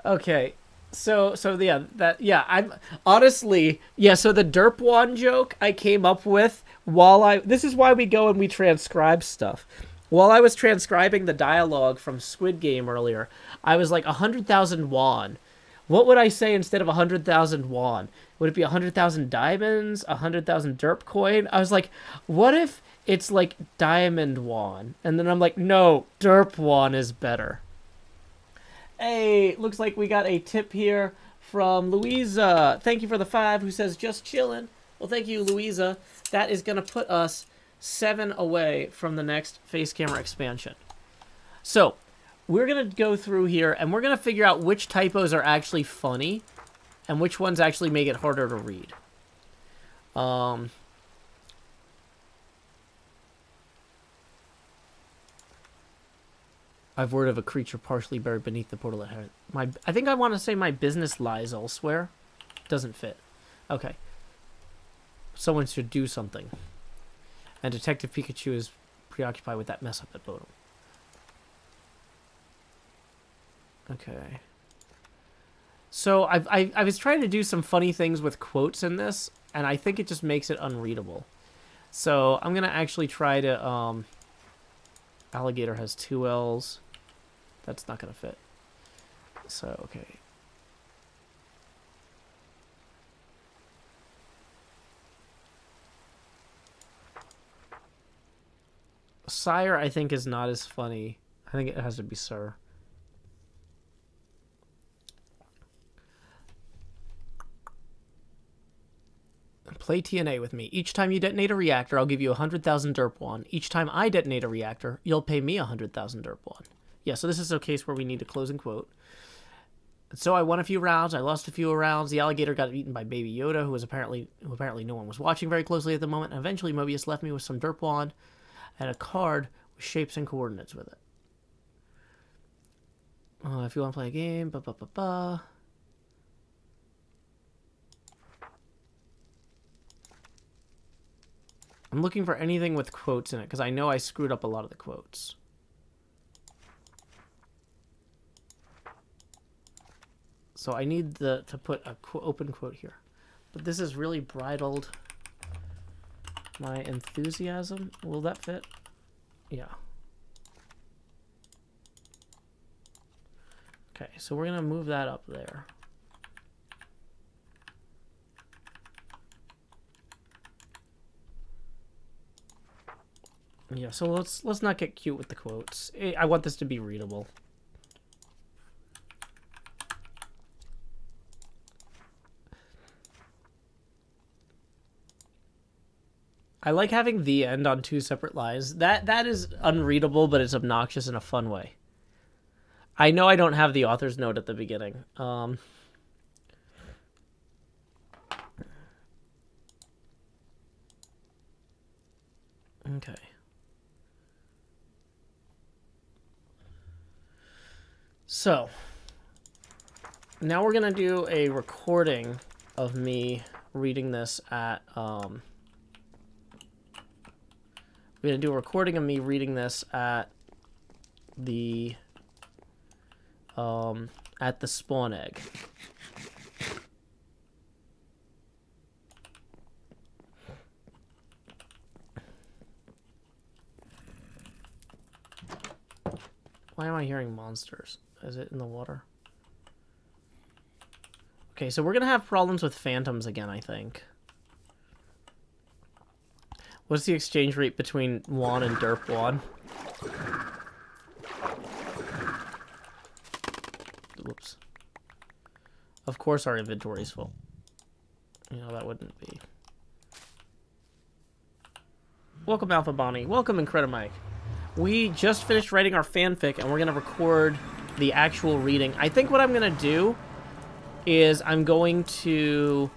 Okay, so I'm honestly, so the derp wand joke I came up with this is why we go and we transcribe stuff. While I was transcribing the dialogue from Squid Game earlier, I was like 100,000 won. What would I say instead of 100,000 won? Would it be 100,000 diamonds, 100,000 derp coin? I was like, what if it's like diamond won? And then I'm like, no, derp won is better. Hey, looks like we got a tip here from Louisa. Thank you for the 5, who says, just chillin'. Well, thank you, Louisa. That is going to put us 7 away from the next face camera expansion. So, we're going to go through here, and we're going to figure out which typos are actually funny, and which ones actually make it harder to read. I've word of a creature partially buried beneath the portal. I think I want to say my business lies elsewhere. Doesn't fit. Okay. Someone should do something. And Detective Pikachu is preoccupied with that mess up at Bodum. Okay. So I was trying to do some funny things with quotes in this, and I think it just makes it unreadable. So I'm gonna actually try to alligator has 2 L's. That's not gonna fit. So okay. Sire, I think, is not as funny. I think it has to be Sir. Play TNA with me. Each time you detonate a reactor, I'll give you 100,000 derp won. Each time I detonate a reactor, you'll pay me 100,000 derp won. Yeah, so this is a case where we need a closing quote. So I won a few rounds. I lost a few rounds. The alligator got eaten by Baby Yoda, who apparently no one was watching very closely at the moment. And eventually, Mobius left me with some derp wand and a card with shapes and coordinates with it. If you want to play a game, I'm looking for anything with quotes in it, because I know I screwed up a lot of the quotes. So I need to put a open quote here. But this has really bridled my enthusiasm. Will that fit? Yeah. Okay, so we're going to move that up there. Yeah, so let's not get cute with the quotes. I want this to be readable. I like having the end on 2 separate lines. That is unreadable, but it's obnoxious in a fun way. I know I don't have the author's note at the beginning. Okay. So, now we're going to do a recording of me reading this at, we're going to do a recording of me reading this at the spawn egg. Why am I hearing monsters? Is it in the water? Okay, so we're gonna have problems with phantoms again, I think. What's the exchange rate between Juan and Derp Juan? Whoops. Of course our inventory's full. You know, that wouldn't be. Welcome, Alpha Bonnie. Welcome, Incredimike. We just finished writing our fanfic, and we're going to record the actual reading. I think what I'm going to do is I'm going to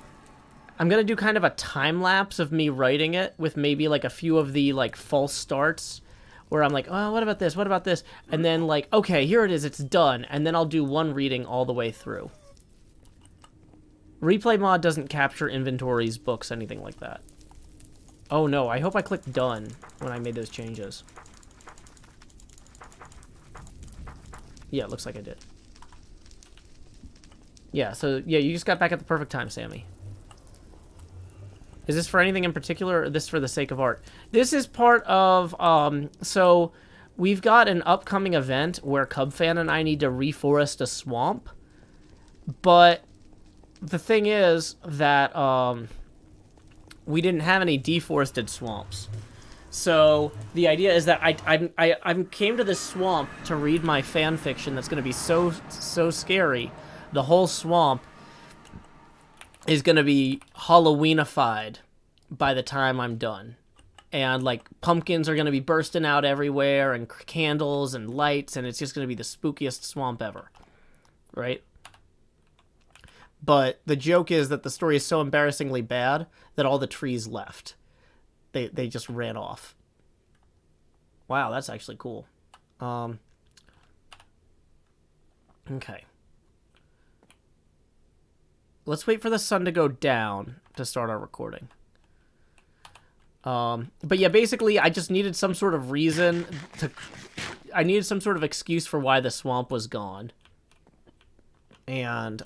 do kind of a time-lapse of me writing it with maybe, like, a few of the, like, false starts where I'm like, oh, what about this? What about this? And then, like, okay, here it is. It's done. And then I'll do one reading all the way through. Replay mod doesn't capture inventories, books, anything like that. Oh no, I hope I clicked done when I made those changes. Yeah, it looks like I did. Yeah, so yeah, you just got back at the perfect time, Sammy. Is this for anything in particular, or this for the sake of art? This is part of, so we've got an upcoming event where Cubfan and I need to reforest a swamp, but the thing is that, we didn't have any deforested swamps. So the idea is that I came to this swamp to read my fan fiction that's going to be so scary. The whole swamp is going to be Halloweenified by the time I'm done. And, like, pumpkins are going to be bursting out everywhere, and candles and lights, and it's just going to be the spookiest swamp ever. Right? But the joke is that the story is so embarrassingly bad that all the trees left. They just ran off. Wow, that's actually cool. Okay. Let's wait for the sun to go down to start our recording. But yeah, basically, I just needed some sort of reason to... I needed some sort of excuse for why the swamp was gone. And,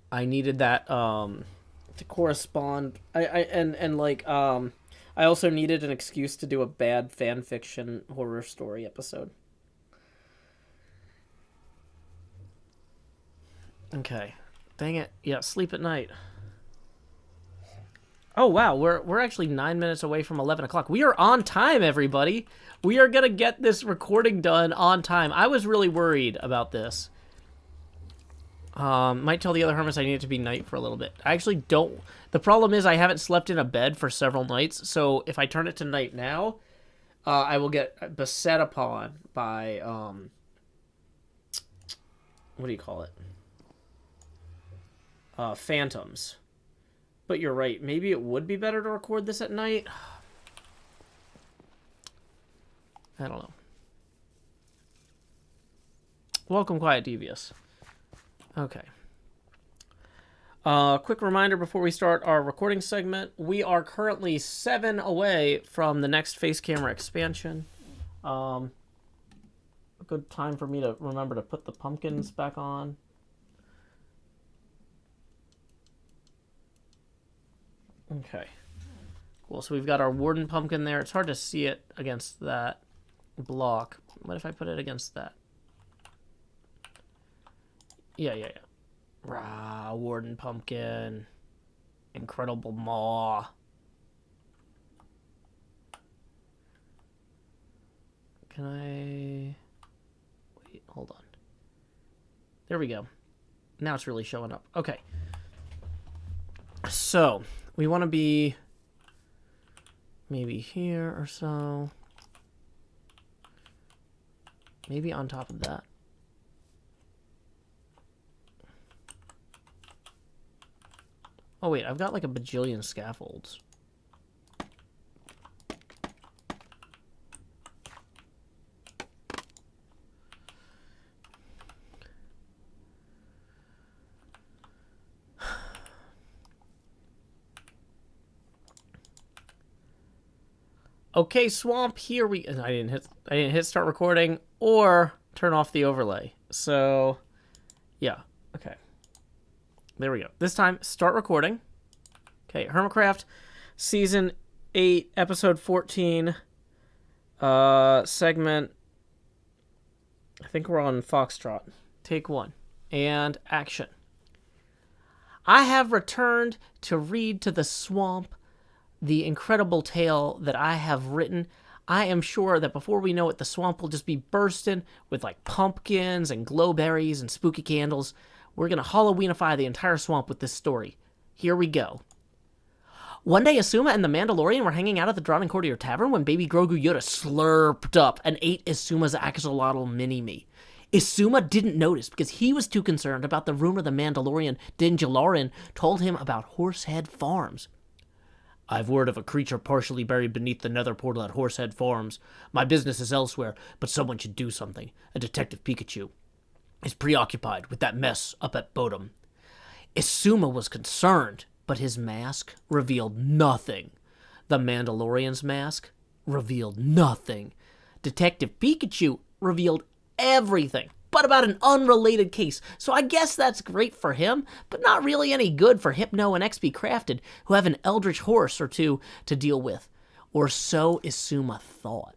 I needed that, to correspond. I also needed an excuse to do a bad fan fiction horror story episode. Okay. Dang it. Yeah, sleep at night. Oh, wow. We're actually 9 minutes away from 11 o'clock. We are on time, everybody. We are going to get this recording done on time. I was really worried about this. Might tell the other hermits I need it to be night for a little bit. I actually don't... The problem is I haven't slept in a bed for several nights, so if I turn it to night now, I will get beset upon by, what do you call it? Phantoms. But you're right. Maybe it would be better to record this at night. I don't know. Welcome, Quiet Devious. Okay. Quick reminder before we start our recording segment. We are currently 7 away from the next face camera expansion. A good time for me to remember to put the pumpkins back on. Okay. Cool, so we've got our warden pumpkin there. It's hard to see it against that block. What if I put it against that? Yeah. Rah, warden pumpkin. Incredible maw. Can I... Wait, hold on. There we go. Now it's really showing up. Okay. So, we want to be maybe here or so. Maybe on top of that. Oh wait, I've got like a bajillion scaffolds. Okay, swamp, here we... I didn't hit start recording or turn off the overlay. So, yeah, okay. There we go. This time, start recording. Okay, HermitCraft, Season 8, Episode 14. Segment. I think we're on Foxtrot. Take 1. And action. I have returned to read to the swamp the incredible tale that I have written. I am sure that before we know it, the swamp will just be bursting with like pumpkins and glowberries and spooky candles. We're going to Halloweenify the entire swamp with this story. Here we go. One day, Asuma and the Mandalorian were hanging out at the Drawn Courtier Tavern when baby Grogu Yoda slurped up and ate Isuma's axolotl mini-me. Isuma didn't notice because he was too concerned about the rumor the Mandalorian Din Djarin told him about Horsehead Farms. I've word of a creature partially buried beneath the nether portal at Horsehead Farms. My business is elsewhere, but someone should do something. A Detective Pikachu is preoccupied with that mess up at Bodum. Isuma was concerned, but his mask revealed nothing. The Mandalorian's mask revealed nothing. Detective Pikachu revealed everything, but about an unrelated case. So I guess that's great for him, but not really any good for Hypno and XP Crafted, who have an eldritch horse or two to deal with. Or so Isuma thought.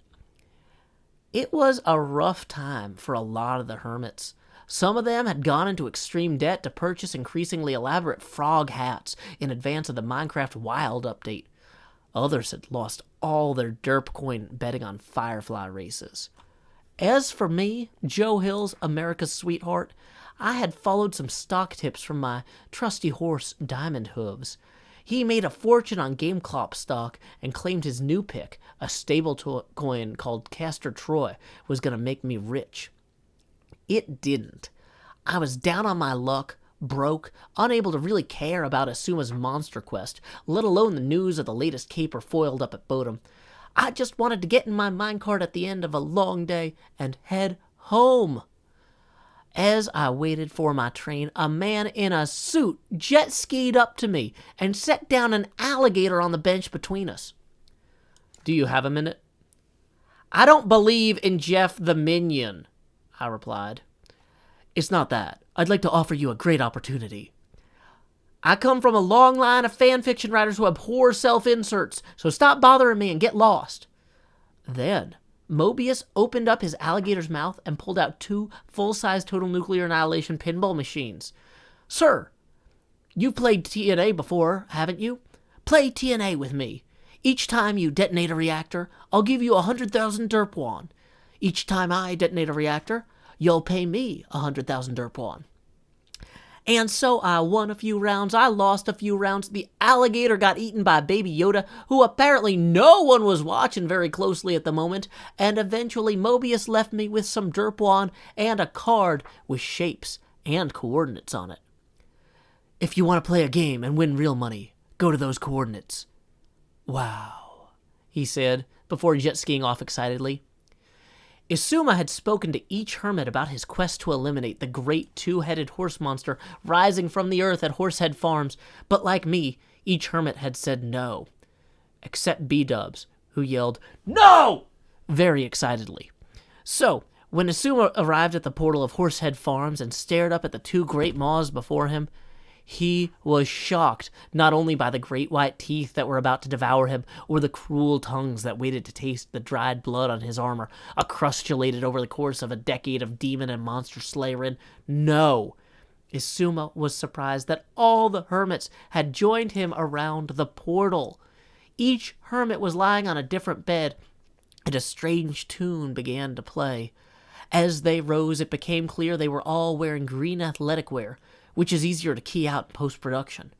It was a rough time for a lot of the hermits. Some of them had gone into extreme debt to purchase increasingly elaborate frog hats in advance of the Minecraft Wild update. Others had lost all their derp coin betting on Firefly races. As for me, Joe Hill's America's sweetheart, I had followed some stock tips from my trusty horse, Diamond Hooves. He made a fortune on GameClop stock and claimed his new pick, a stable coin called Castor Troy, was going to make me rich. It didn't. I was down on my luck, broke, unable to really care about Asuma's monster quest, let alone the news of the latest caper foiled up at Bodum. I just wanted to get in my minecart at the end of a long day and head home. As I waited for my train, a man in a suit jet skied up to me and set down an alligator on the bench between us. Do you have a minute? I don't believe in Jeff the Minion, I replied. It's not that. I'd like to offer you a great opportunity. I come from a long line of fan fiction writers who abhor self-inserts, so stop bothering me and get lost. Then, Mobius opened up his alligator's mouth and pulled out 2 full-size Total Nuclear Annihilation pinball machines. Sir, you've played TNA before, haven't you? Play TNA with me. Each time you detonate a reactor, I'll give you 100,000 Derpwon. Each time I detonate a reactor, you'll pay me 100,000 Derpwon. And so I won a few rounds, I lost a few rounds, the alligator got eaten by Baby Yoda, who apparently no one was watching very closely at the moment, and eventually Mobius left me with some Derpwon and a card with shapes and coordinates on it. If you want to play a game and win real money, go to those coordinates. Wow, he said, before jet skiing off excitedly. Isuma had spoken to each hermit about his quest to eliminate the great 2-headed horse monster rising from the earth at Horsehead Farms, but like me, each hermit had said no. Except B-Dubs, who yelled, "No!" very excitedly. So, when Isuma arrived at the portal of Horsehead Farms and stared up at the 2 great maws before him, he was shocked not only by the great white teeth that were about to devour him, or the cruel tongues that waited to taste the dried blood on his armor, accrustulated over the course of a decade of demon and monster slayerin. No! Isuma was surprised that all the hermits had joined him around the portal. Each hermit was lying on a different bed, and a strange tune began to play. As they rose, it became clear they were all wearing green athletic wear, which is easier to key out in post-production.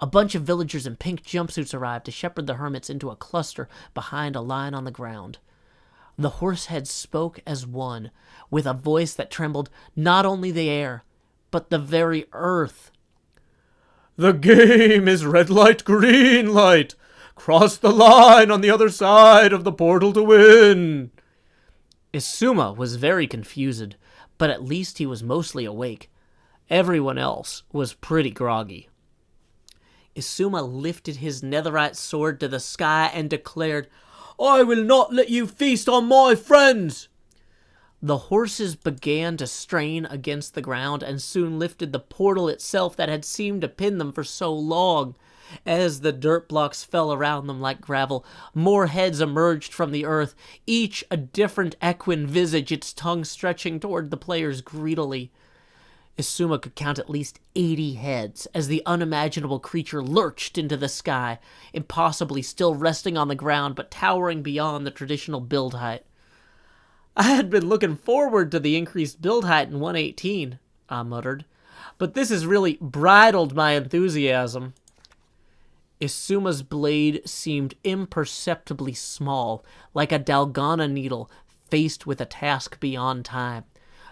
A bunch of villagers in pink jumpsuits arrived to shepherd the hermits into a cluster behind a line on the ground. The horseheads spoke as one, with a voice that trembled not only the air, but the very earth. The game is red light, green light. Cross the line on the other side of the portal to win. Isuma was very confused, but at least he was mostly awake. Everyone else was pretty groggy. Isuma lifted his netherite sword to the sky and declared, "I will not let you feast on my friends!" The horses began to strain against the ground and soon lifted the portal itself that had seemed to pin them for so long. As the dirt blocks fell around them like gravel, more heads emerged from the earth, each a different equine visage, its tongue stretching toward the players greedily. Isuma could count at least 80 heads as the unimaginable creature lurched into the sky, impossibly still resting on the ground but towering beyond the traditional build height. I had been looking forward to the increased build height in 118, I muttered, but this has really bridled my enthusiasm. Isuma's blade seemed imperceptibly small, like a Dalgona needle faced with a task beyond time.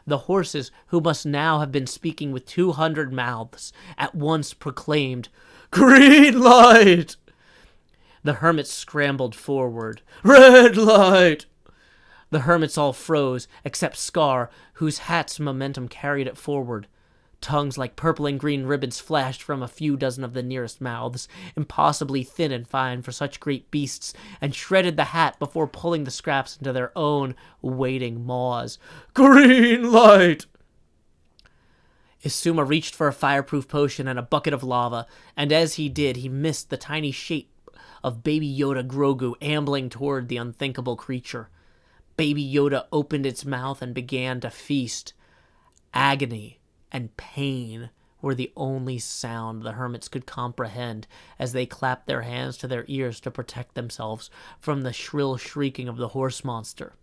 The horses, who must now have been speaking with 200 mouths, at once proclaimed, "Green light!" The hermits scrambled forward. "Red light!" The hermits all froze, except Scar, whose hat's momentum carried it forward. Tongues like purple and green ribbons flashed from a few dozen of the nearest mouths, impossibly thin and fine for such great beasts, and shredded the hat before pulling the scraps into their own waiting maws. "Green light!" Isuma reached for a fireproof potion and a bucket of lava, and as he did, he missed the tiny shape of Baby Yoda Grogu ambling toward the unthinkable creature. Baby Yoda opened its mouth and began to feast. Agony and pain were the only sound the hermits could comprehend as they clapped their hands to their ears to protect themselves from the shrill shrieking of the horse monster.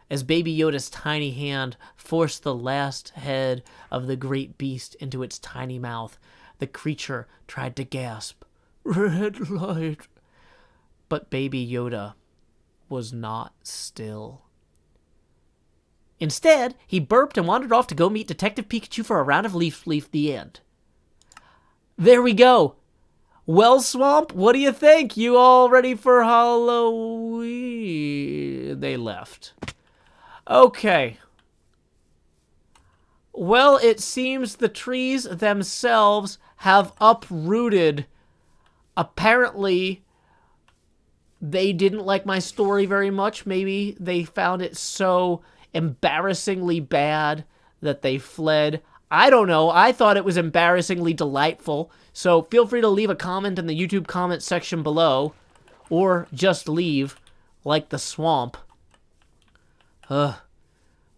As Baby Yoda's tiny hand forced the last head of the great beast into its tiny mouth, the creature tried to gasp, "Red light!" But Baby Yoda was not still. Instead, he burped and wandered off to go meet Detective Pikachu for a round of Leaf the end. There we go. Well, Swamp, what do you think? You all ready for Halloween? They left. Okay. Well, it seems the trees themselves have uprooted. Apparently, they didn't like my story very much. Maybe they found it so embarrassingly bad that they fled. I don't know. I thought it was embarrassingly delightful. So feel free to leave a comment in the YouTube comment section below, or just leave, like the swamp. We'll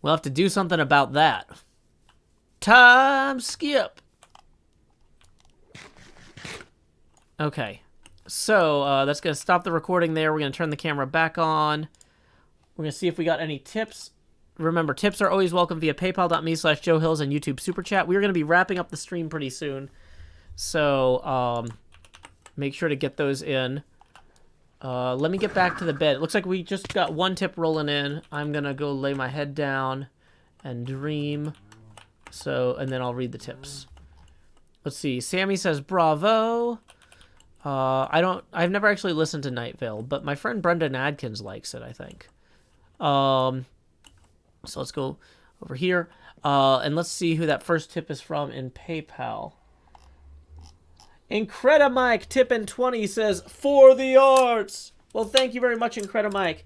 have to do something about that. Time skip. Okay. So that's going to stop the recording there. We're going to turn the camera back on. We're going to see if we got any tips. Remember, tips are always welcome via paypal.me/JoeHills and YouTube Super Chat. We're going to be wrapping up the stream pretty soon. So make sure to get those in. Let me get back to the bed. It looks like we just got one tip rolling in. I'm going to go lay my head down and dream. And then I'll read the tips. Let's see. Sammy says, bravo. I've never actually listened to Night Vale, but my friend Brendan Adkins likes it, I think. So let's go over here. And let's see who that first tip is from in PayPal. Incredimike tipping 20 says, "For the arts." Well, thank you very much, Incredimike.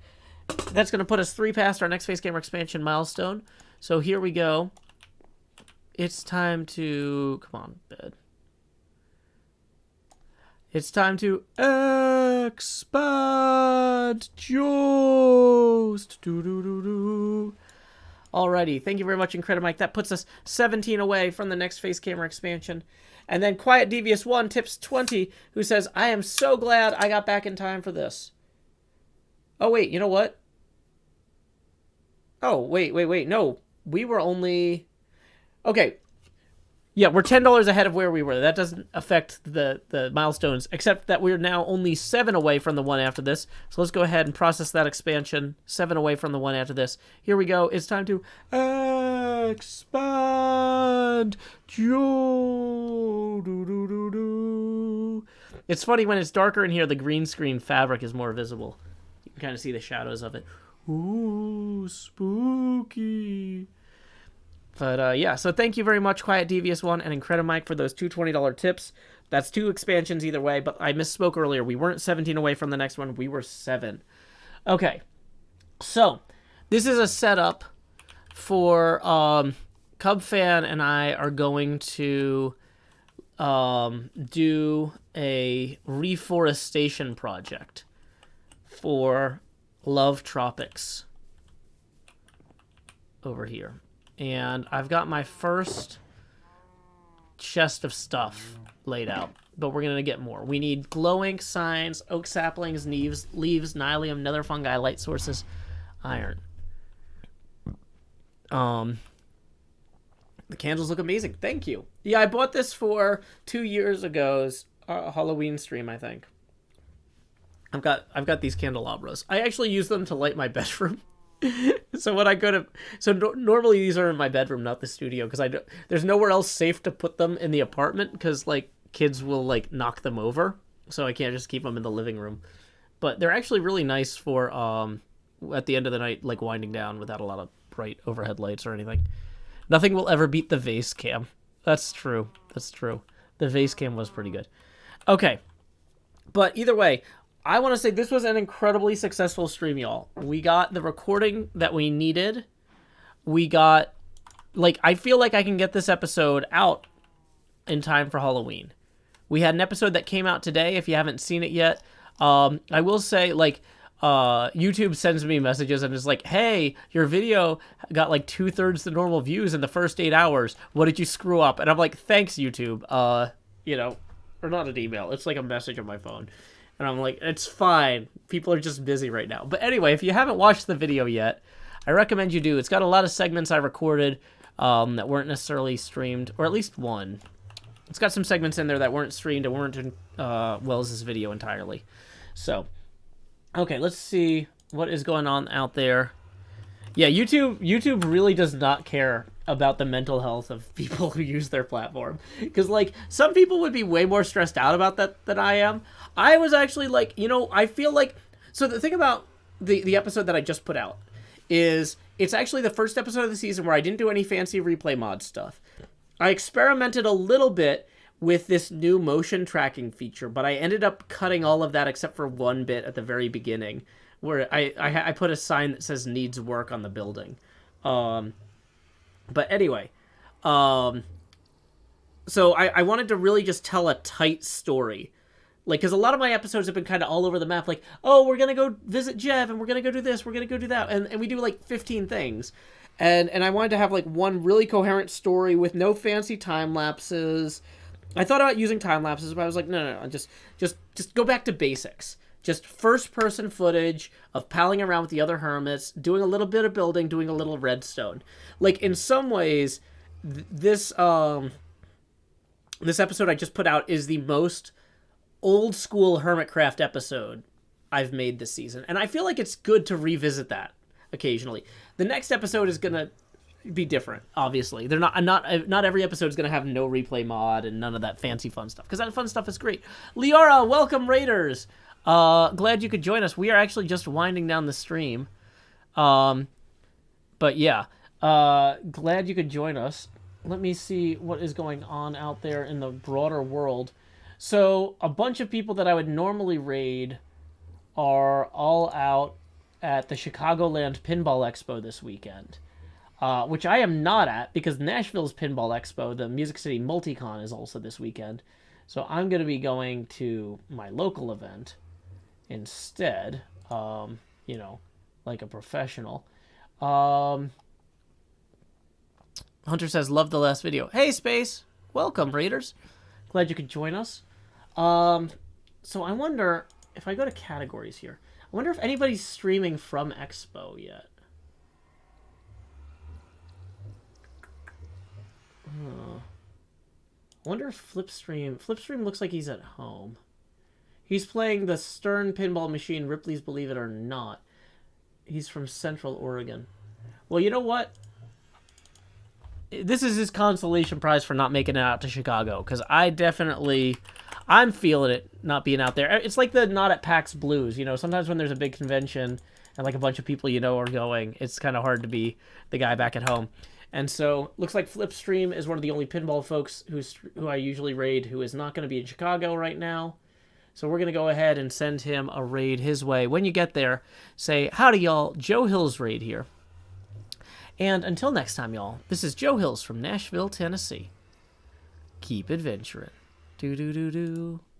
That's going to put us 3 past our next Face Gamer expansion milestone. So here we go. It's time to... Come on, bed. It's time to expand just. Alrighty, thank you very much, Incredimike. That puts us 17 away from the next Face Gamer expansion. And then Quiet Devious 1 tips 20, who says, "I am so glad I got back in time for this." Oh, wait, you know what? Oh, wait. No, we were only... Okay. Yeah, we're $10 ahead of where we were. That doesn't affect the milestones, except that we're now only 7 away from the one after this. So let's go ahead and process that expansion. 7 away from the one after this. Here we go. It's time to expand. It's funny, when it's darker in here, the green screen fabric is more visible. You can kind of see the shadows of it. Ooh, spooky. But, yeah, so thank you very much, Quiet Devious 1 and Incredimike, for those two $20 tips. That's 2 expansions either way, but I misspoke earlier. We weren't 17 away from the next one. We were 7. Okay, so this is a setup for Cub Fan and I are going to do a reforestation project for Love Tropics over here. And I've got my first chest of stuff laid out, but we're going to get more. We need glow ink, signs, oak saplings, leaves, nylium, nether fungi, light sources, iron. The candles look amazing. Thank you. Yeah, I bought this for 2 years ago's Halloween stream, I think. I've got these candelabras. I actually use them to light my bedroom. So when I go to, normally these are in my bedroom, not the studio, because there's nowhere else safe to put them in the apartment, because like kids will like knock them over, so I can't just keep them in the living room. But they're actually really nice for at the end of the night, like winding down without a lot of bright overhead lights or anything. Nothing will ever beat the vase cam. That's true. That's true. The vase cam was pretty good. Okay, but either way, I want to say this was an incredibly successful stream, y'all. We got the recording that we needed. We got, like, I feel like I can get this episode out in time for Halloween. We had an episode that came out today, if you haven't seen it yet. I will say, like, YouTube sends me messages and is like, hey, your video got like 2/3 the normal views in the first 8 hours. What did you screw up? And I'm like, thanks, YouTube. You know, or not an email. It's like a message on my phone. And I'm like, it's fine. People are just busy right now. But anyway, if you haven't watched the video yet, I recommend you do. It's got a lot of segments I recorded that weren't necessarily streamed, or at least one. It's got some segments in there that weren't streamed and weren't in Wells' video entirely. So, okay, let's see what is going on out there. Yeah, YouTube really does not care about the mental health of people who use their platform. Because, like, some people would be way more stressed out about that than I am. I was actually, like, you know, I feel like... So the thing about the episode that I just put out is it's actually the first episode of the season where I didn't do any fancy replay mod stuff. I experimented a little bit with this new motion tracking feature, but I ended up cutting all of that except for one bit at the very beginning, where I put a sign that says needs work on the building. But anyway, so I wanted to really just tell a tight story. Like, because a lot of my episodes have been kind of all over the map, like, oh, we're going to go visit Jeff, and we're going to go do this, we're going to go do that, and we do, like, 15 things. And I wanted to have, like, one really coherent story with no fancy time lapses. I thought about using time lapses, but I was like, no, just go back to basics. Just first-person footage of palling around with the other hermits, doing a little bit of building, doing a little redstone. Like, in some ways, this episode I just put out is the most old-school HermitCraft episode I've made this season. And I feel like it's good to revisit that occasionally. The next episode is going to be different, obviously. They're not every episode is going to have no replay mod and none of that fancy fun stuff, because that fun stuff is great. Liara, welcome, Raiders! Glad you could join us. We are actually just winding down the stream. But yeah, glad you could join us. Let me see what is going on out there in the broader world. So, a bunch of people that I would normally raid are all out at the Chicagoland Pinball Expo this weekend. Which I am not at, because Nashville's Pinball Expo, the Music City Multicon, is also this weekend. So I'm going to be going to my local event instead, you know, like a professional. Hunter says, love the last video. Hey, Space! Welcome, Raiders. Glad you could join us. So I wonder, if I go to categories here, I wonder if anybody's streaming from Expo yet. I wonder if Flipstream looks like he's at home. He's playing the Stern Pinball Machine, Ripley's Believe It or Not. He's from Central Oregon. Well, you know what? This is his consolation prize for not making it out to Chicago, because I'm feeling it not being out there. It's like the not at PAX Blues, you know, sometimes when there's a big convention and like a bunch of people you know are going, it's kind of hard to be the guy back at home. And so, looks like Flipstream is one of the only pinball folks who I usually raid who is not going to be in Chicago right now. So we're going to go ahead and send him a raid his way. When you get there, say, howdy y'all, Joe Hills raid here. And until next time, y'all, this is Joe Hills from Nashville, Tennessee. Keep adventuring. Do do do do.